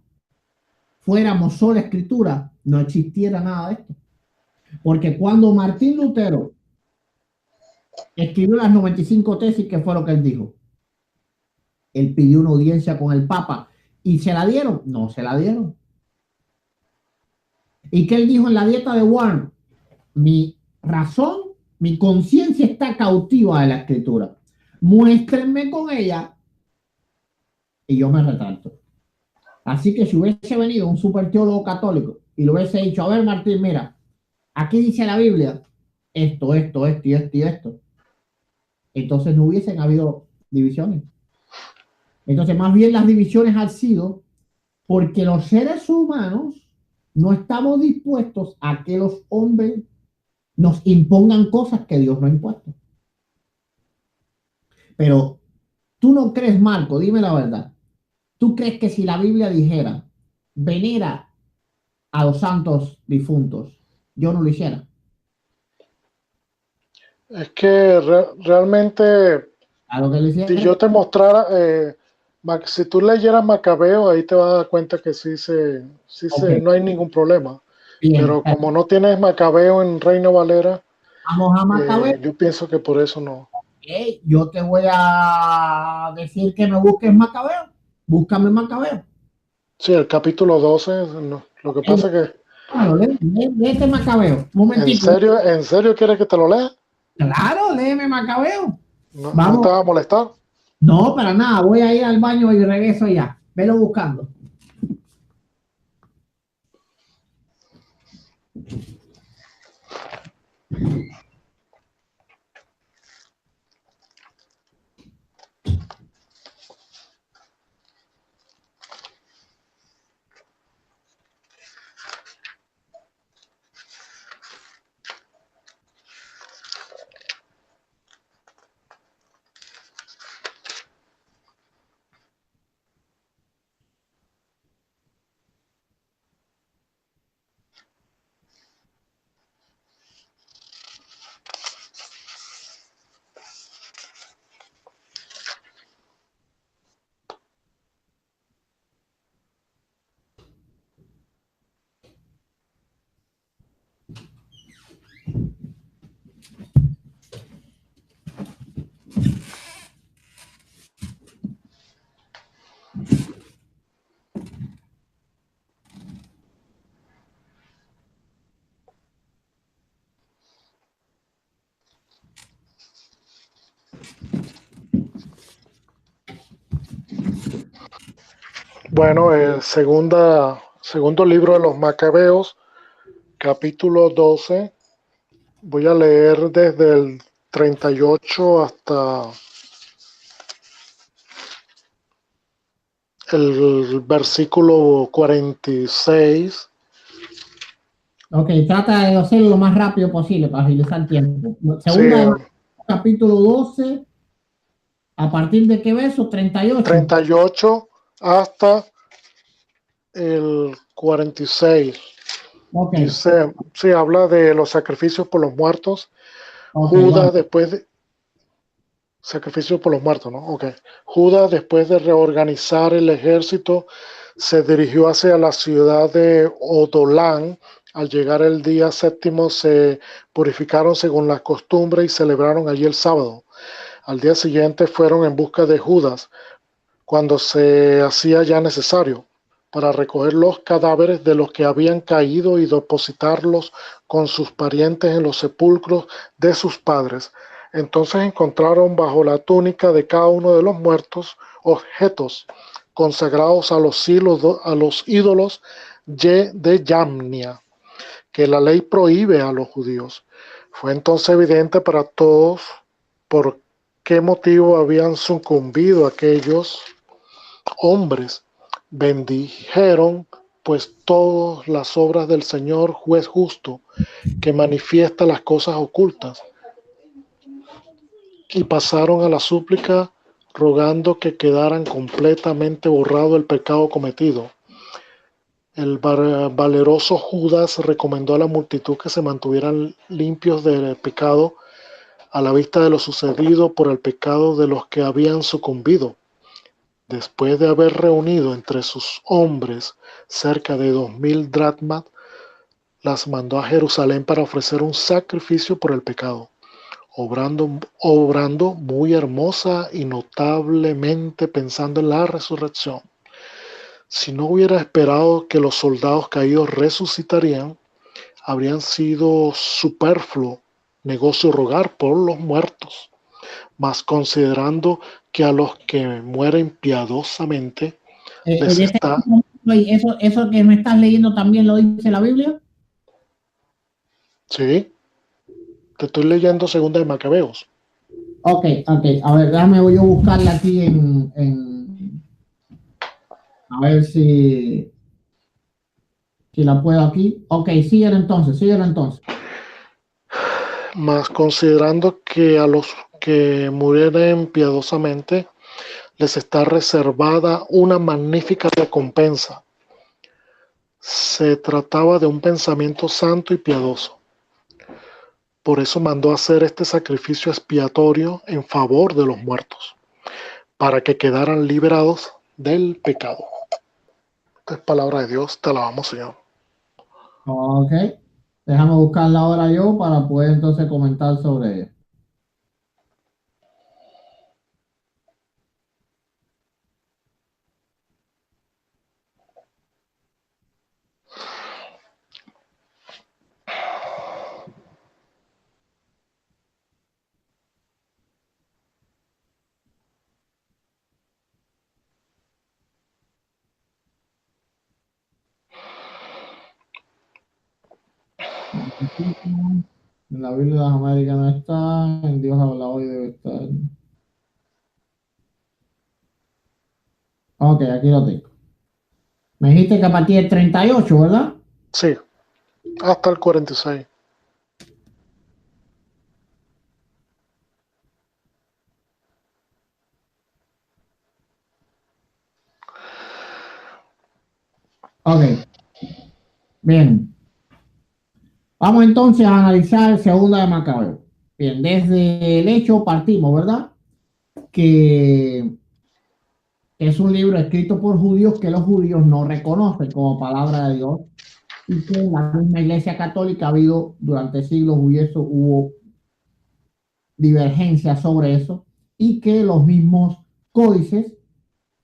fuéramos sola escritura, no existiera nada de esto. Porque cuando Martín Lutero escribió las 95 tesis, ¿qué fue lo que él dijo? Él pidió una audiencia con el Papa y se la dieron. No se la dieron. ¿Y qué él dijo en la dieta de Warren? Mi razón, mi conciencia está cautiva de la escritura. Muéstrenme con ella y yo me retracto. Así que si hubiese venido un super teólogo católico y le hubiese dicho, a ver, Martín, mira, aquí dice la Biblia esto, esto, esto y esto y esto, entonces no hubiesen habido divisiones. Entonces, más bien las divisiones han sido porque los seres humanos no estamos dispuestos a que los hombres nos impongan cosas que Dios no ha impuesto. Pero tú no crees, Marco, dime la verdad. ¿Tú crees que si la Biblia dijera venera a los santos difuntos, yo no lo hiciera? Es que realmente, A lo que lo si hiciera. yo te mostrara, si tú leyeras Macabeo, ahí te vas a dar cuenta que Okay. no hay ningún problema. Bien, Pero como no tienes Macabeo en Reina Valera, vamos a Macabeo. yo pienso que por eso no. Okay, yo te voy a decir que me busques Macabeo. Búscame Macabeo. Sí, el capítulo 12, no, lo que pasa es que... Claro, léete Macabeo. Un momentito. En serio quieres que te lo lea? Claro, léeme Macabeo. No, no Vamos. te va a molestar. No, para nada. Voy a ir al baño y regreso ya. Velo buscando. Bueno, segundo libro de los Macabeos, capítulo 12. Voy a leer desde el 38 hasta el versículo 46. Ok, trata de hacerlo lo más rápido posible para agilizar el tiempo. Segunda, Sí, capítulo 12, ¿a partir de qué verso? 38. 38 hasta el 46. Okay. Dice, sí, habla de los sacrificios por los muertos. Okay, Judas vamos. después de... Sacrificios por los muertos, ¿no? Ok. Judas, después de reorganizar el ejército, se dirigió hacia la ciudad de Odolán, Al llegar el día séptimo se purificaron según la costumbre y celebraron allí el sábado. Al día siguiente fueron en busca de Judas, cuando se hacía ya necesario, para recoger los cadáveres de los que habían caído y depositarlos con sus parientes en los sepulcros de sus padres. Entonces encontraron bajo la túnica de cada uno de los muertos objetos consagrados a los ídolos de Yamnia, que la ley prohíbe a los judíos. Fue entonces evidente para todos por qué motivo habían sucumbido aquellos hombres. Bendijeron pues todas las obras del Señor, juez justo, que manifiesta las cosas ocultas, y pasaron a la súplica rogando que quedaran completamente borrado el pecado cometido. El valeroso Judas recomendó a la multitud que se mantuvieran limpios del pecado a la vista de lo sucedido por el pecado de los que habían sucumbido. Después de haber reunido entre sus hombres cerca de 2000 dracmas, las mandó a Jerusalén para ofrecer un sacrificio por el pecado, obrando muy hermosa y notablemente pensando en la resurrección. Si no hubiera esperado que los soldados caídos resucitarían, habrían sido superfluo negocio rogar por los muertos. Mas considerando que a los que mueren piadosamente les está... ¿Eso que me estás leyendo también lo dice la Biblia? Sí, te estoy leyendo Segunda de Macabeos. Ok. A ver, déjame yo buscarla aquí a ver si la puedo aquí. Ok, síguelo entonces. Mas considerando que a los que murieren piadosamente les está reservada una magnífica recompensa. Se trataba de un pensamiento santo y piadoso. Por eso mandó hacer este sacrificio expiatorio en favor de los muertos, para que quedaran liberados del pecado. Esta es palabra de Dios, te alabamos, Señor. Ok, déjame buscarla ahora yo para poder entonces comentar sobre ella. En la Biblia de las Américas no está, en Dios habla hoy debe estar. Ok, aquí lo tengo. Me dijiste que a partir del 38, ¿verdad? Sí, hasta el 46. Ok, bien. Vamos entonces a analizar Segunda de Macabeo. Bien, desde el hecho partimos, ¿verdad? Que es un libro escrito por judíos que los judíos no reconocen como palabra de Dios y que en la misma Iglesia Católica ha habido durante siglos hubo divergencias sobre eso y que los mismos códices,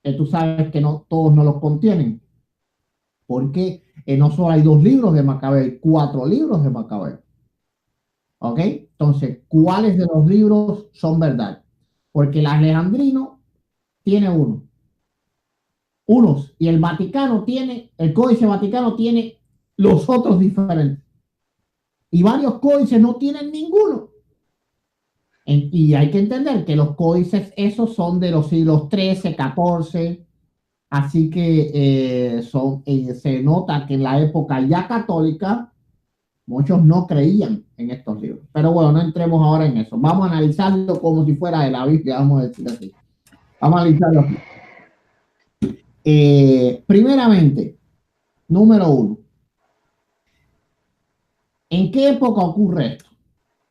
que tú sabes que no todos no los contienen, porque no solo hay 2 libros de Macabeo, hay 4 libros de Macabeo. ¿Ok? Entonces, ¿cuáles de los libros son verdad? Porque el Alejandrino tiene unos, y el Códice Vaticano tiene los otros diferentes. Y varios códices no tienen ninguno. Y hay que entender que los códices esos son de los siglos XIII, XIV, así que se nota que en la época ya católica muchos no creían en estos libros. Pero bueno, no entremos ahora en eso. Vamos a analizarlo como si fuera de la Biblia, vamos a decir así. Vamos a analizarlo aquí. Primeramente, número 1. ¿En qué época ocurre esto?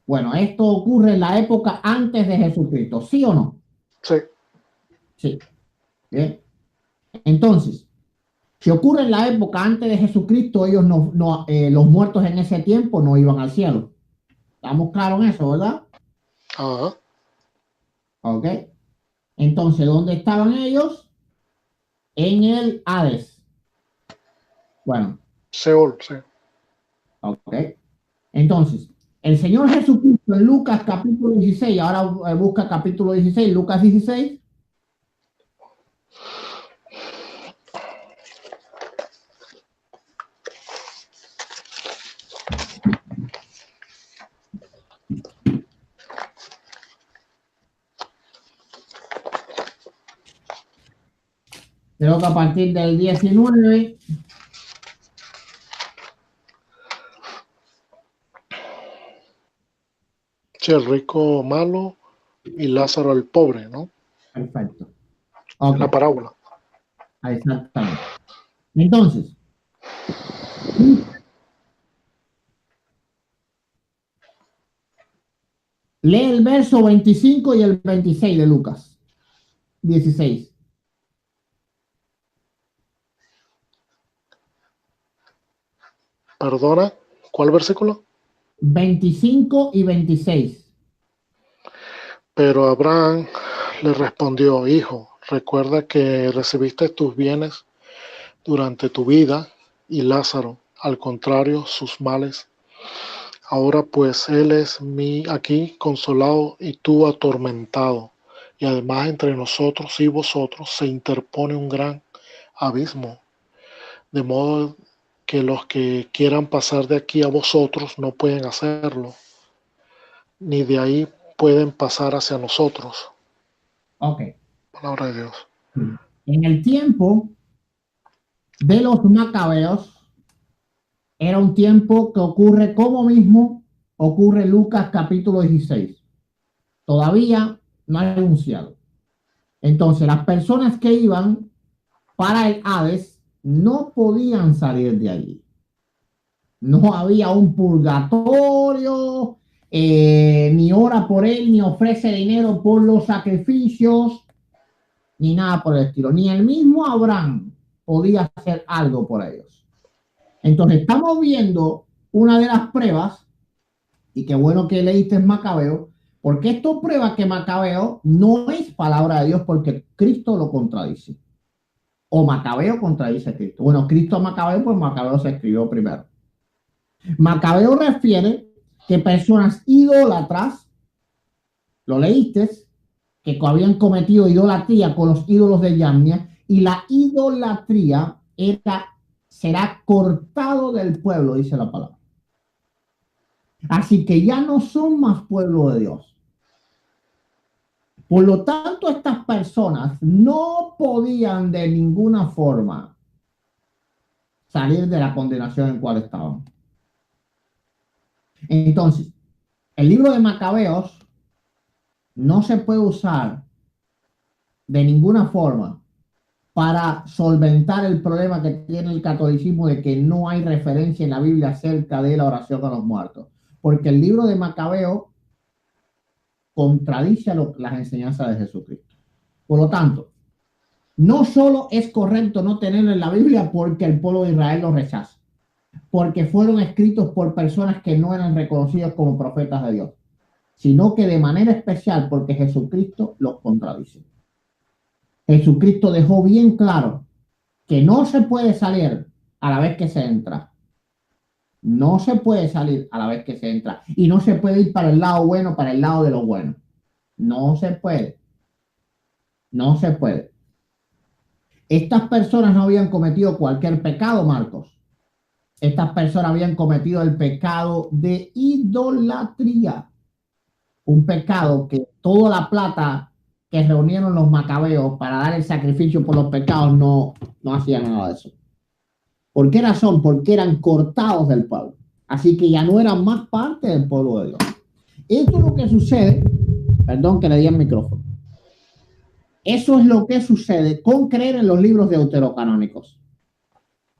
Bueno, esto ocurre en la época antes de Jesucristo, ¿sí o no? Sí. Sí. Bien. Entonces, Si ocurre en la época antes de Jesucristo, ellos los muertos en ese tiempo no iban al cielo. ¿Estamos claros en eso, verdad? Ajá. Ok. Entonces, ¿dónde estaban ellos? En el Hades. Bueno. Seol, sí. Ok. Entonces, el Señor Jesucristo en Lucas capítulo 16, ahora busca capítulo 16, Lucas 16. Creo que a partir del 19. Sí, el rico malo y Lázaro el pobre, ¿no? Perfecto. Ok. La parábola. Exactamente. Entonces, lee el verso 25 y el 26 de Lucas 16. Perdona, ¿cuál versículo? 25 y 26. Pero Abraham le respondió: Hijo, recuerda que recibiste tus bienes durante tu vida y Lázaro, al contrario, sus males. Ahora pues él es aquí consolado y tú atormentado. Y además entre nosotros y vosotros se interpone un gran abismo, de modo que los que quieran pasar de aquí a vosotros no pueden hacerlo, ni de ahí pueden pasar hacia nosotros. Ok. Palabra de Dios. En el tiempo de los macabeos, era un tiempo que ocurre como mismo ocurre Lucas capítulo 16. Todavía no hay anunciado. Entonces, las personas que iban para el Hades no podían salir de allí. No había un purgatorio, ni ora por él, ni ofrece dinero por los sacrificios, ni nada por el estilo. Ni el mismo Abraham podía hacer algo por ellos. Entonces, estamos viendo una de las pruebas, y qué bueno que leíste Macabeo, porque esto prueba que Macabeo no es palabra de Dios porque Cristo lo contradice. O Macabeo contradice a Cristo. Bueno, Cristo a Macabeo, pues Macabeo se escribió primero. Macabeo refiere que personas idólatras, lo leíste, que habían cometido idolatría con los ídolos de Yamnia, y la idolatría será cortado del pueblo, dice la palabra. Así que ya no son más pueblo de Dios. Por lo tanto, estas personas no podían de ninguna forma salir de la condenación en cual estaban. Entonces, el libro de Macabeos no se puede usar de ninguna forma para solventar el problema que tiene el catolicismo de que no hay referencia en la Biblia acerca de la oración a los muertos. Porque el libro de Macabeo contradice las enseñanzas de Jesucristo. Por lo tanto, no solo es correcto no tenerlo en la Biblia porque el pueblo de Israel lo rechaza, porque fueron escritos por personas que no eran reconocidos como profetas de Dios, sino que de manera especial porque Jesucristo los contradice. Jesucristo dejó bien claro que no se puede salir a la vez que se entra. No se puede salir a la vez que se entra. Y no se puede ir para el lado bueno, para el lado de lo bueno. No se puede. No se puede. Estas personas no habían cometido cualquier pecado, Marcos. Estas personas habían cometido el pecado de idolatría. Un pecado que toda la plata que reunieron los macabeos para dar el sacrificio por los pecados no hacía nada de eso. ¿Por qué razón? Porque eran cortados del pueblo. Así que ya no eran más parte del pueblo de Dios. Esto es lo que sucede. Perdón que le di el micrófono. Eso es lo que sucede con creer en los libros deuterocanónicos,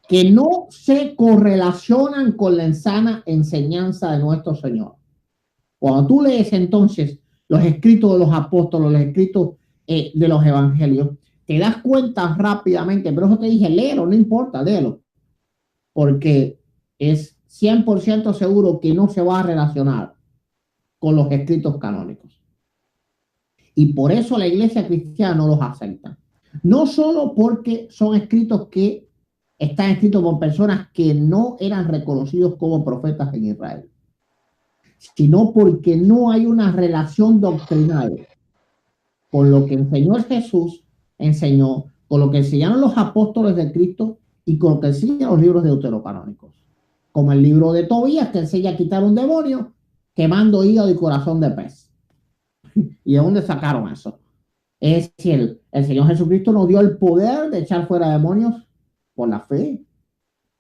que no se correlacionan con la sana enseñanza de nuestro Señor. Cuando tú lees entonces los escritos de los apóstoles, los escritos de los evangelios, te das cuenta rápidamente, pero eso te dije, léelo, no importa, léelo, porque es 100% seguro que no se va a relacionar con los escritos canónicos. Y por eso la iglesia cristiana no los acepta. No solo porque son escritos que están escritos por personas que no eran reconocidos como profetas en Israel, sino porque no hay una relación doctrinal con lo que enseñó el Jesús, enseñó, con lo que enseñaron los apóstoles de Cristo y con lo que enseñan los libros deuterocanónicos. Como el libro de Tobías, que enseña a quitar un demonio quemando hígado y corazón de pez. ¿Y de dónde sacaron eso? Es decir, el Señor Jesucristo nos dio el poder de echar fuera demonios por la fe.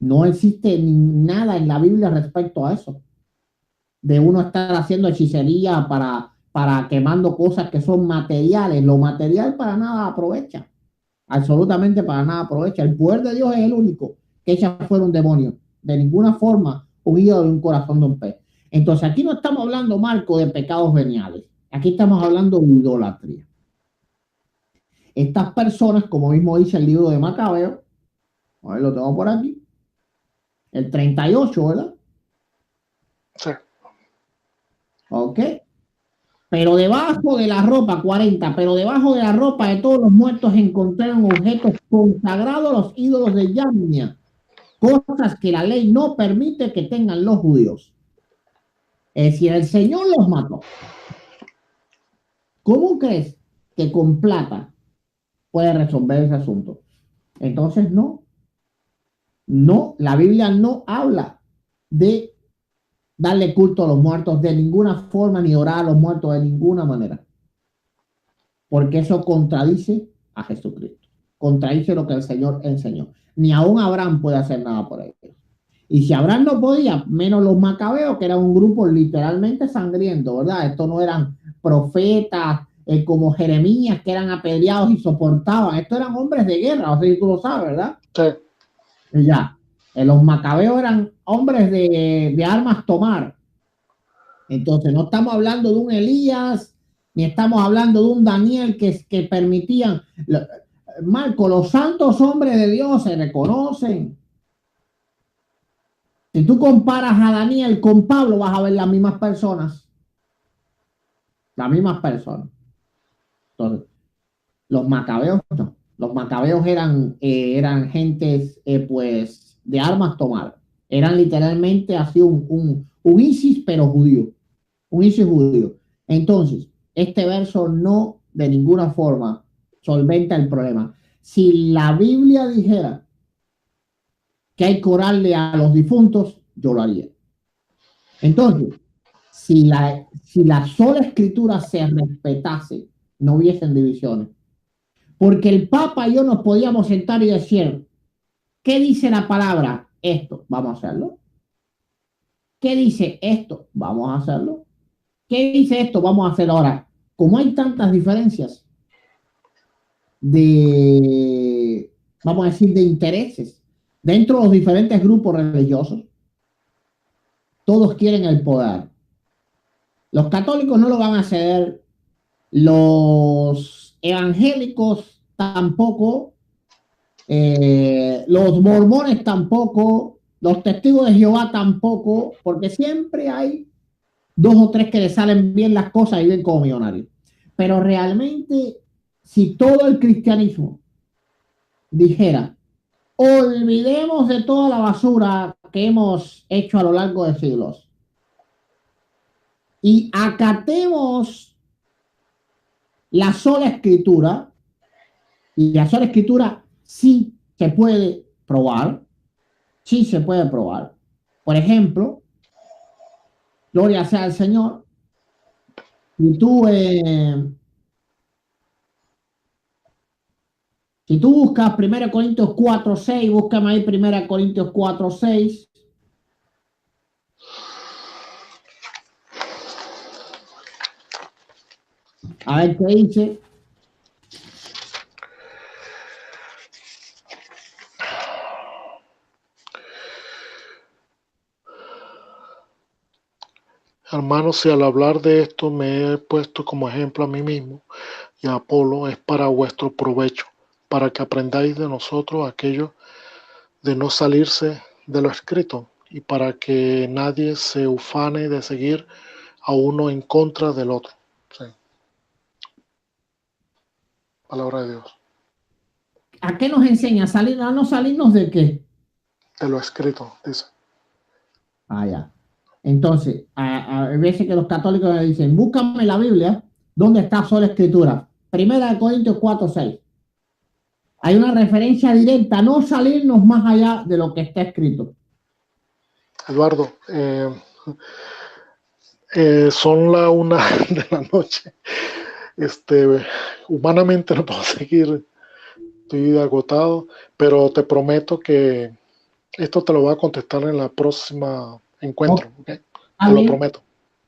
No existe nada en la Biblia respecto a eso. De uno estar haciendo hechicería para quemando cosas que son materiales. Lo material para nada aprovecha. Absolutamente para nada aprovecha. El poder de Dios es el único que echa fuera un demonio. De ninguna forma un hígado de un corazón de un pez. Entonces aquí no estamos hablando, Marco, de pecados veniales. Aquí estamos hablando de idolatría. Estas personas, como mismo dice el libro de Macabeo, a ver, lo tengo por aquí, el 38, ¿verdad? Sí. Ok. Pero debajo de la ropa, 40, pero debajo de la ropa de todos los muertos encontraron objetos consagrados a los ídolos de Yahnia, cosas que la ley no permite que tengan los judíos. Es decir, el Señor los mató. ¿Cómo crees que con plata puede resolver ese asunto? Entonces, no, la Biblia no habla de darle culto a los muertos de ninguna forma, ni orar a los muertos de ninguna manera. Porque eso contradice a Jesucristo. Contradice lo que el Señor enseñó. Ni aún Abraham puede hacer nada por ellos. Y si Abraham no podía, menos los macabeos, que eran un grupo literalmente sangriento, ¿verdad? Estos no eran profetas como Jeremías, que eran apedreados y soportaban. Estos eran hombres de guerra, o sea, tú lo sabes, ¿verdad? Sí. Ya. Los macabeos eran hombres de armas tomar. Entonces, no estamos hablando de un Elías, ni estamos hablando de un Daniel que permitían. Marco, los santos hombres de Dios se reconocen. Si tú comparas a Daniel con Pablo, vas a ver las mismas personas. Las mismas personas. Entonces, los macabeos no. Los macabeos eran gentes, pues, de armas tomar. Eran literalmente así un ISIS, pero judío. Un ISIS judío. Entonces, este verso no de ninguna forma solventa el problema. Si la Biblia dijera que hay que orarle a los difuntos, yo lo haría. Entonces, si la sola escritura se respetase, no hubiesen divisiones. Porque el Papa y yo nos podíamos sentar y decir, ¿qué dice la palabra? Esto, vamos a hacerlo. ¿Qué dice esto? Vamos a hacerlo. ¿Qué dice esto? Vamos a hacerlo ahora. Como hay tantas diferencias vamos a decir, de intereses dentro de los diferentes grupos religiosos, todos quieren el poder. Los católicos no lo van a ceder, los evangélicos tampoco, los mormones tampoco, los testigos de Jehová tampoco, porque siempre hay dos o tres que le salen bien las cosas y viven como millonarios. Pero realmente, si todo el cristianismo dijera, olvidemos de toda la basura que hemos hecho a lo largo de siglos y acatemos la sola escritura, y la sola escritura sí se puede probar, sí se puede probar. Por ejemplo, gloria sea al Señor, si tú buscas 1 Corintios 4:6, búscame ahí 1 Corintios 4:6. A ver qué dice. Hermano, si al hablar de esto me he puesto como ejemplo a mí mismo y a Apolo, es para vuestro provecho, para que aprendáis de nosotros aquello de no salirse de lo escrito y para que nadie se ufane de seguir a uno en contra del otro. Sí. Palabra de Dios. ¿A qué nos enseña? ¿A no salirnos de qué? De lo escrito, dice. Ah, ya. Entonces, a veces que los católicos me dicen, búscame la Biblia, ¿dónde está sola escritura? Primera de Corintios 4:6. Hay una referencia directa, no salirnos más allá de lo que está escrito. Eduardo, son la 1 de la noche. Humanamente no puedo seguir, estoy agotado, pero te prometo que esto te lo voy a contestar en la próxima encuentro. ¿Okay? Te lo prometo.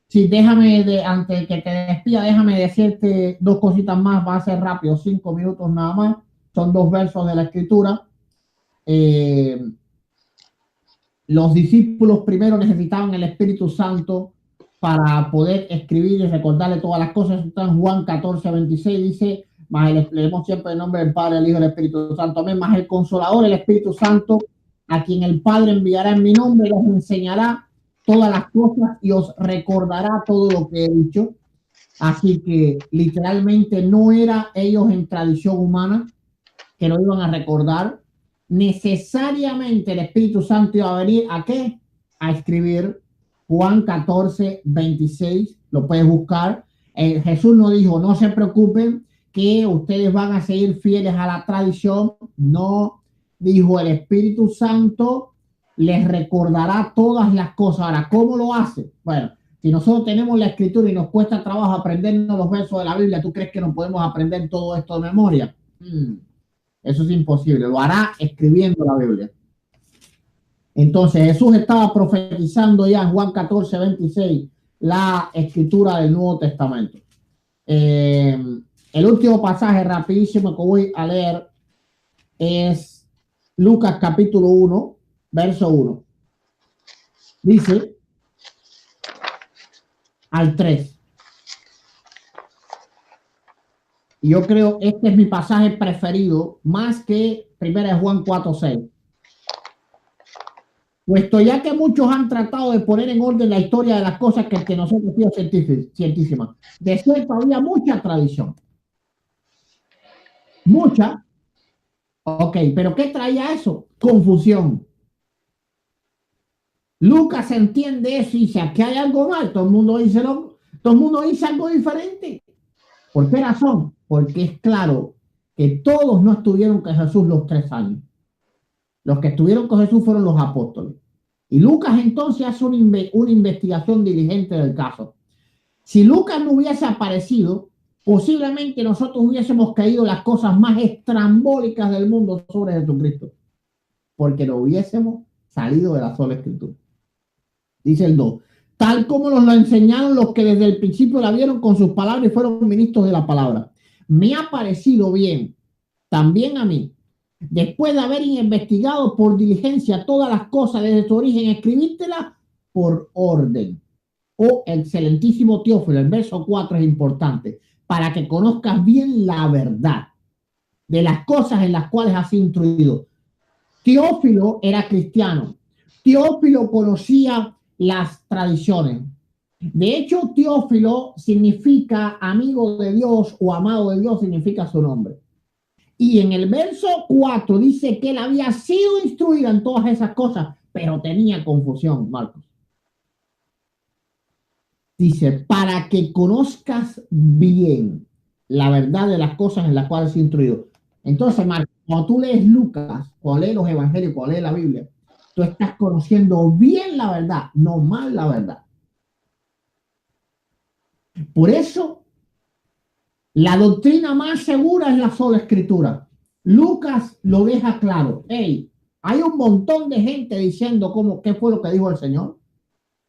Sí, antes de que te despida, déjame decirte dos cositas más, va a ser rápido, 5 minutos nada más, son 2 versos de la escritura. Los discípulos primero necesitaban el Espíritu Santo para poder escribir y recordarle todas las cosas. Está en Juan 14:26, dice, leemos siempre el nombre del Padre, el Hijo y el Espíritu Santo, amén, más el Consolador, el Espíritu Santo, a quien el Padre enviará en mi nombre, los enseñará todas las cosas y os recordará todo lo que he dicho. Así que literalmente no era ellos en tradición humana que lo iban a recordar. Necesariamente el Espíritu Santo iba a venir ¿a qué? A escribir. Juan 14:26, lo puedes buscar. Jesús no dijo, no se preocupen que ustedes van a seguir fieles a la tradición. No, dijo, el Espíritu Santo les recordará todas las cosas. Ahora, ¿cómo lo hace? Bueno, si nosotros tenemos la escritura y nos cuesta trabajo aprendernos los versos de la Biblia, ¿tú crees que nos podemos aprender todo esto de memoria? Eso es imposible, lo hará escribiendo la Biblia. Entonces Jesús estaba profetizando ya en Juan 14:26 la escritura del Nuevo Testamento. El último pasaje rapidísimo que voy a leer es Lucas capítulo 1, verso 1. Dice al 3. Y yo creo este es mi pasaje preferido, más que 1 Juan 4:6. Puesto ya que muchos han tratado de poner en orden la historia de las cosas que nosotros hemos sido cientísimas. De cierto, había mucha tradición. Mucha. Ok, pero ¿qué traía eso? Confusión. Lucas entiende eso y dice, aquí hay algo mal. Todo el mundo dice algo diferente. ¿Por qué razón? Porque es claro que todos no estuvieron con Jesús los 3 años. Los que estuvieron con Jesús fueron los apóstoles. Y Lucas entonces hace una investigación diligente del caso. Si Lucas no hubiese aparecido, posiblemente nosotros hubiésemos caído las cosas más estrambólicas del mundo sobre Jesucristo, porque no hubiésemos salido de la sola escritura. Dice el 2, tal como nos lo enseñaron los que desde el principio la vieron con sus palabras y fueron ministros de la palabra. Me ha parecido bien, también a mí, después de haber investigado por diligencia todas las cosas desde su origen, escribírtelas por orden. Oh, excelentísimo Teófilo, el verso 4 es importante, para que conozcas bien la verdad de las cosas en las cuales has instruido. Teófilo era cristiano. Teófilo conocía las tradiciones. De hecho, Teófilo significa amigo de Dios o amado de Dios, significa su nombre. Y en el verso 4 dice que él había sido instruido en todas esas cosas, pero tenía confusión, Marcos. Dice, para que conozcas bien la verdad de las cosas en las cuales has instruido. Entonces, Marcos, cuando tú lees Lucas, cuando lees los evangelios, cuando lees la Biblia, tú estás conociendo bien la verdad, no mal la verdad. Por eso, la doctrina más segura es la sola escritura. Lucas lo deja claro. Hey, hay un montón de gente diciendo qué fue lo que dijo el Señor.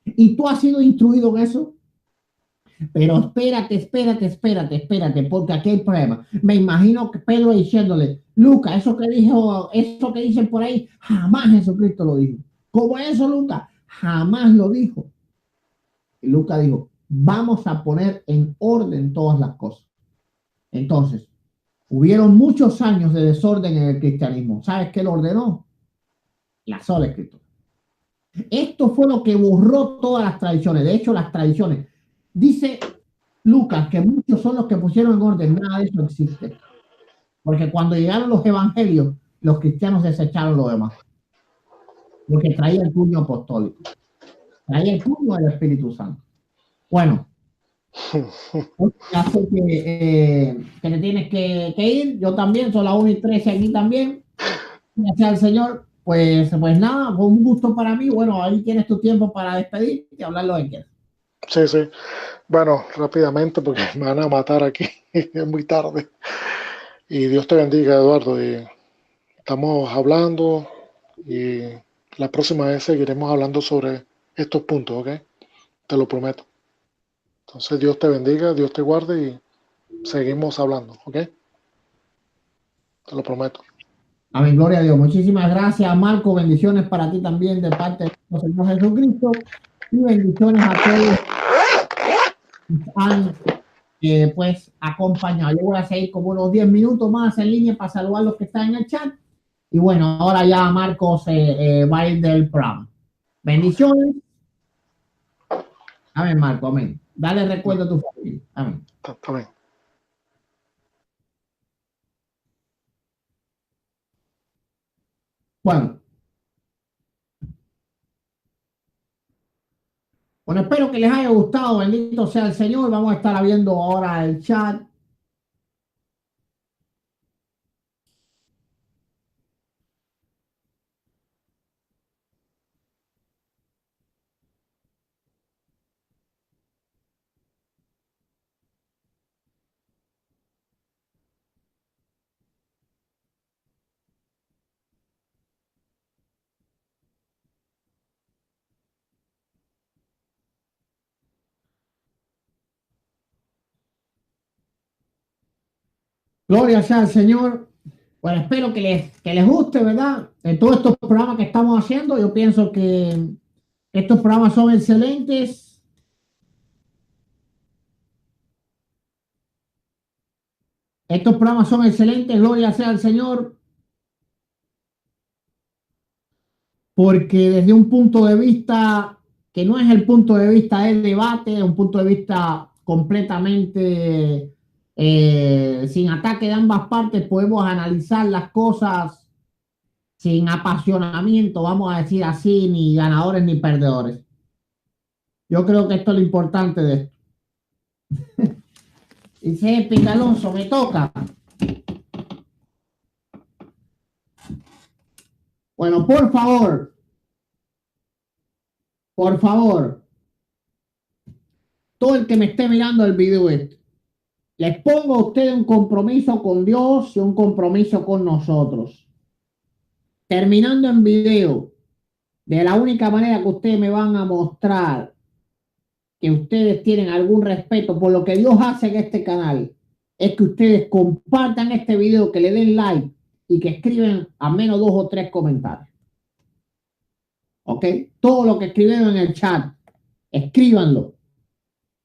¿Y tú has sido instruido en eso? Pero espérate, porque aquí hay problema. Me imagino que Pedro diciéndole, Lucas, eso que dicen por ahí, jamás Jesucristo lo dijo. ¿Cómo es eso, Lucas? Jamás lo dijo. Y Lucas dijo, vamos a poner en orden todas las cosas. Entonces, Hubieron muchos años de desorden en el cristianismo. ¿Sabes qué lo ordenó? La sola escritura. Esto fue lo que borró todas las tradiciones. De hecho, las tradiciones. Dice Lucas que muchos son los que pusieron en orden. Nada de eso existe. Porque cuando llegaron los evangelios, los cristianos desecharon lo demás. Porque traía el puño apostólico. Traía el puño del Espíritu Santo. Bueno. Así que te tienes que ir. Yo también, son las 1:13 aquí también. Gracias al Señor. Pues nada, fue un gusto para mí. Bueno, ahí tienes tu tiempo para despedirte y hablar lo que quieras. Sí, sí. Bueno, rápidamente porque me van a matar aquí. Es muy tarde. Y Dios te bendiga, Eduardo. Y estamos hablando y la próxima vez seguiremos hablando sobre estos puntos, ¿ok? Te lo prometo. Entonces Dios te bendiga, Dios te guarde y seguimos hablando, ¿ok? Te lo prometo. Amén, gloria a Dios. Muchísimas gracias, Marco. Bendiciones para ti también de parte de nuestro Señor Jesucristo. Y bendiciones a todos que han pues acompañado. Yo voy a seguir como unos 10 minutos más en línea para saludar a los que están en el chat. Y bueno, ahora ya Marcos va a ir del programa. Bendiciones. Amén, Marco, amén. Dale recuerdo a tu familia. Amén. Amén. Bueno, espero que les haya gustado. Bendito sea el Señor. Vamos a estar viendo ahora el chat. Gloria sea al Señor. Bueno, espero que les guste, ¿verdad? En todos estos programas que estamos haciendo, yo pienso que estos programas son excelentes. Estos programas son excelentes, gloria sea al Señor. Porque desde un punto de vista que no es el punto de vista del debate, es un punto de vista completamente sin ataque de ambas partes, podemos analizar las cosas sin apasionamiento, vamos a decir así, ni ganadores ni perdedores. Yo creo que esto es lo importante de esto. Dice Pica Alonso, me toca. Bueno, por favor, todo el que me esté mirando el video este, les pongo a ustedes un compromiso con Dios y un compromiso con nosotros. Terminando en video, de la única manera que ustedes me van a mostrar que ustedes tienen algún respeto por lo que Dios hace en este canal, es que ustedes compartan este video, que le den like y que escriban al menos 2 o 3 comentarios. ¿Ok? Todo lo que escribieron en el chat, escríbanlo.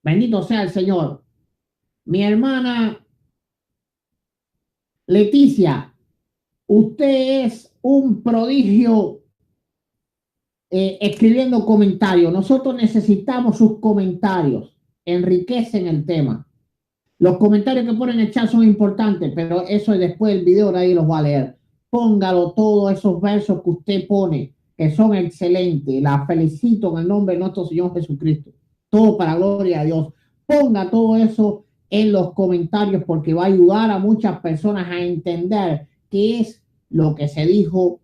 Bendito sea el Señor. Mi hermana Leticia, usted es un prodigio escribiendo comentarios. Nosotros necesitamos sus comentarios. Enriquecen el tema. Los comentarios que ponen en el chat son importantes, pero eso es después del video, nadie los va a leer. Póngalo todos esos versos que usted pone, que son excelentes. La felicito en el nombre de nuestro Señor Jesucristo. Todo para gloria a Dios. Ponga todo eso en los comentarios porque va a ayudar a muchas personas a entender qué es lo que se dijo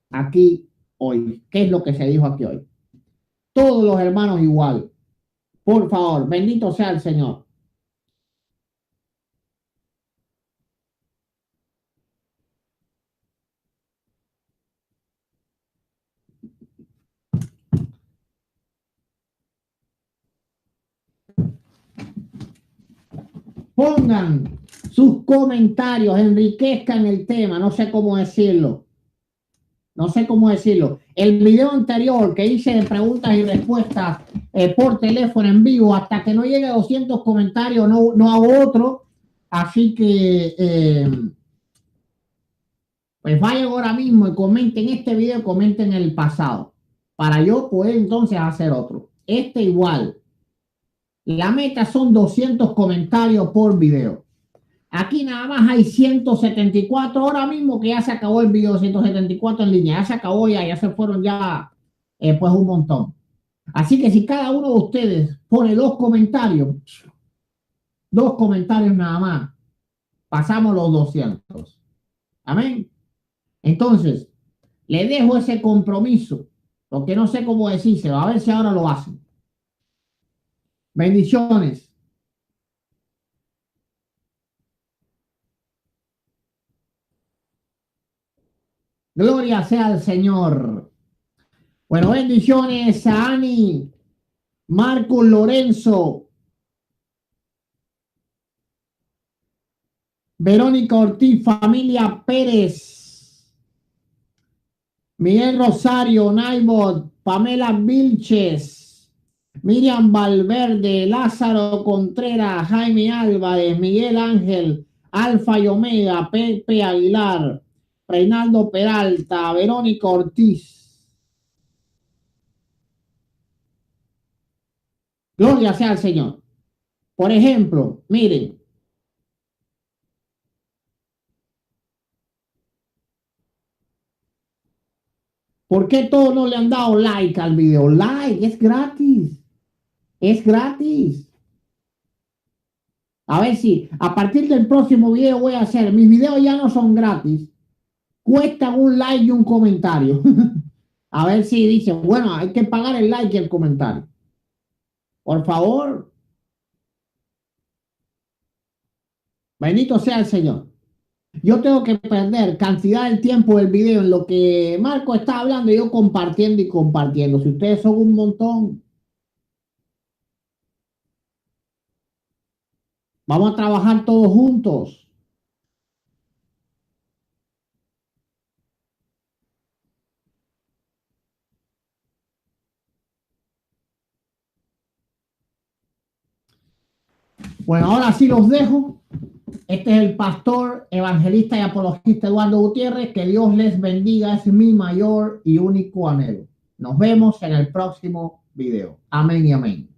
aquí hoy. ¿Qué es lo que se dijo aquí hoy? Todos los hermanos igual. Por favor, bendito sea el Señor. Pongan sus comentarios, enriquezcan el tema, no sé cómo decirlo. No sé cómo decirlo. El video anterior que hice de preguntas y respuestas por teléfono en vivo, hasta que no llegue a 200 comentarios, no hago otro, Así que, pues vayan ahora mismo y comenten este video, comenten el pasado, para yo poder entonces hacer otro. Este igual. La meta son 200 comentarios por video. Aquí nada más hay 174 ahora mismo que ya se acabó el video, 174 en línea, ya se acabó ya se fueron ya pues un montón. Así que si cada uno de ustedes pone dos comentarios nada más, pasamos los 200. Amén. Entonces, le dejo ese compromiso, porque no sé cómo decírselo, a ver si ahora lo hacen. Bendiciones. Gloria sea al Señor. Bueno, bendiciones a Ani, Marcos Lorenzo, Verónica Ortiz, familia Pérez, Miguel Rosario, Naibot, Pamela Vilches, Miriam Valverde, Lázaro Contreras, Jaime Álvarez, Miguel Ángel, Alfa y Omega, Pepe Aguilar, Reinaldo Peralta, Verónica Ortiz. Gloria sea al Señor. Por ejemplo, miren. ¿Por qué todos no le han dado like al video? Like, es gratis. Es gratis. A ver si a partir del próximo video voy a hacer. Mis videos ya no son gratis. Cuestan un like y un comentario. A ver si dicen, bueno, hay que pagar el like y el comentario. Por favor. Bendito sea el Señor. Yo tengo que perder cantidad del tiempo del video en lo que Marco está hablando y yo compartiendo y compartiendo. Si ustedes son un montón, vamos a trabajar todos juntos. Bueno, ahora sí los dejo. Este es el pastor, evangelista y apologista Eduardo Gutiérrez. Que Dios les bendiga. Es mi mayor y único anhelo. Nos vemos en el próximo video. Amén y amén.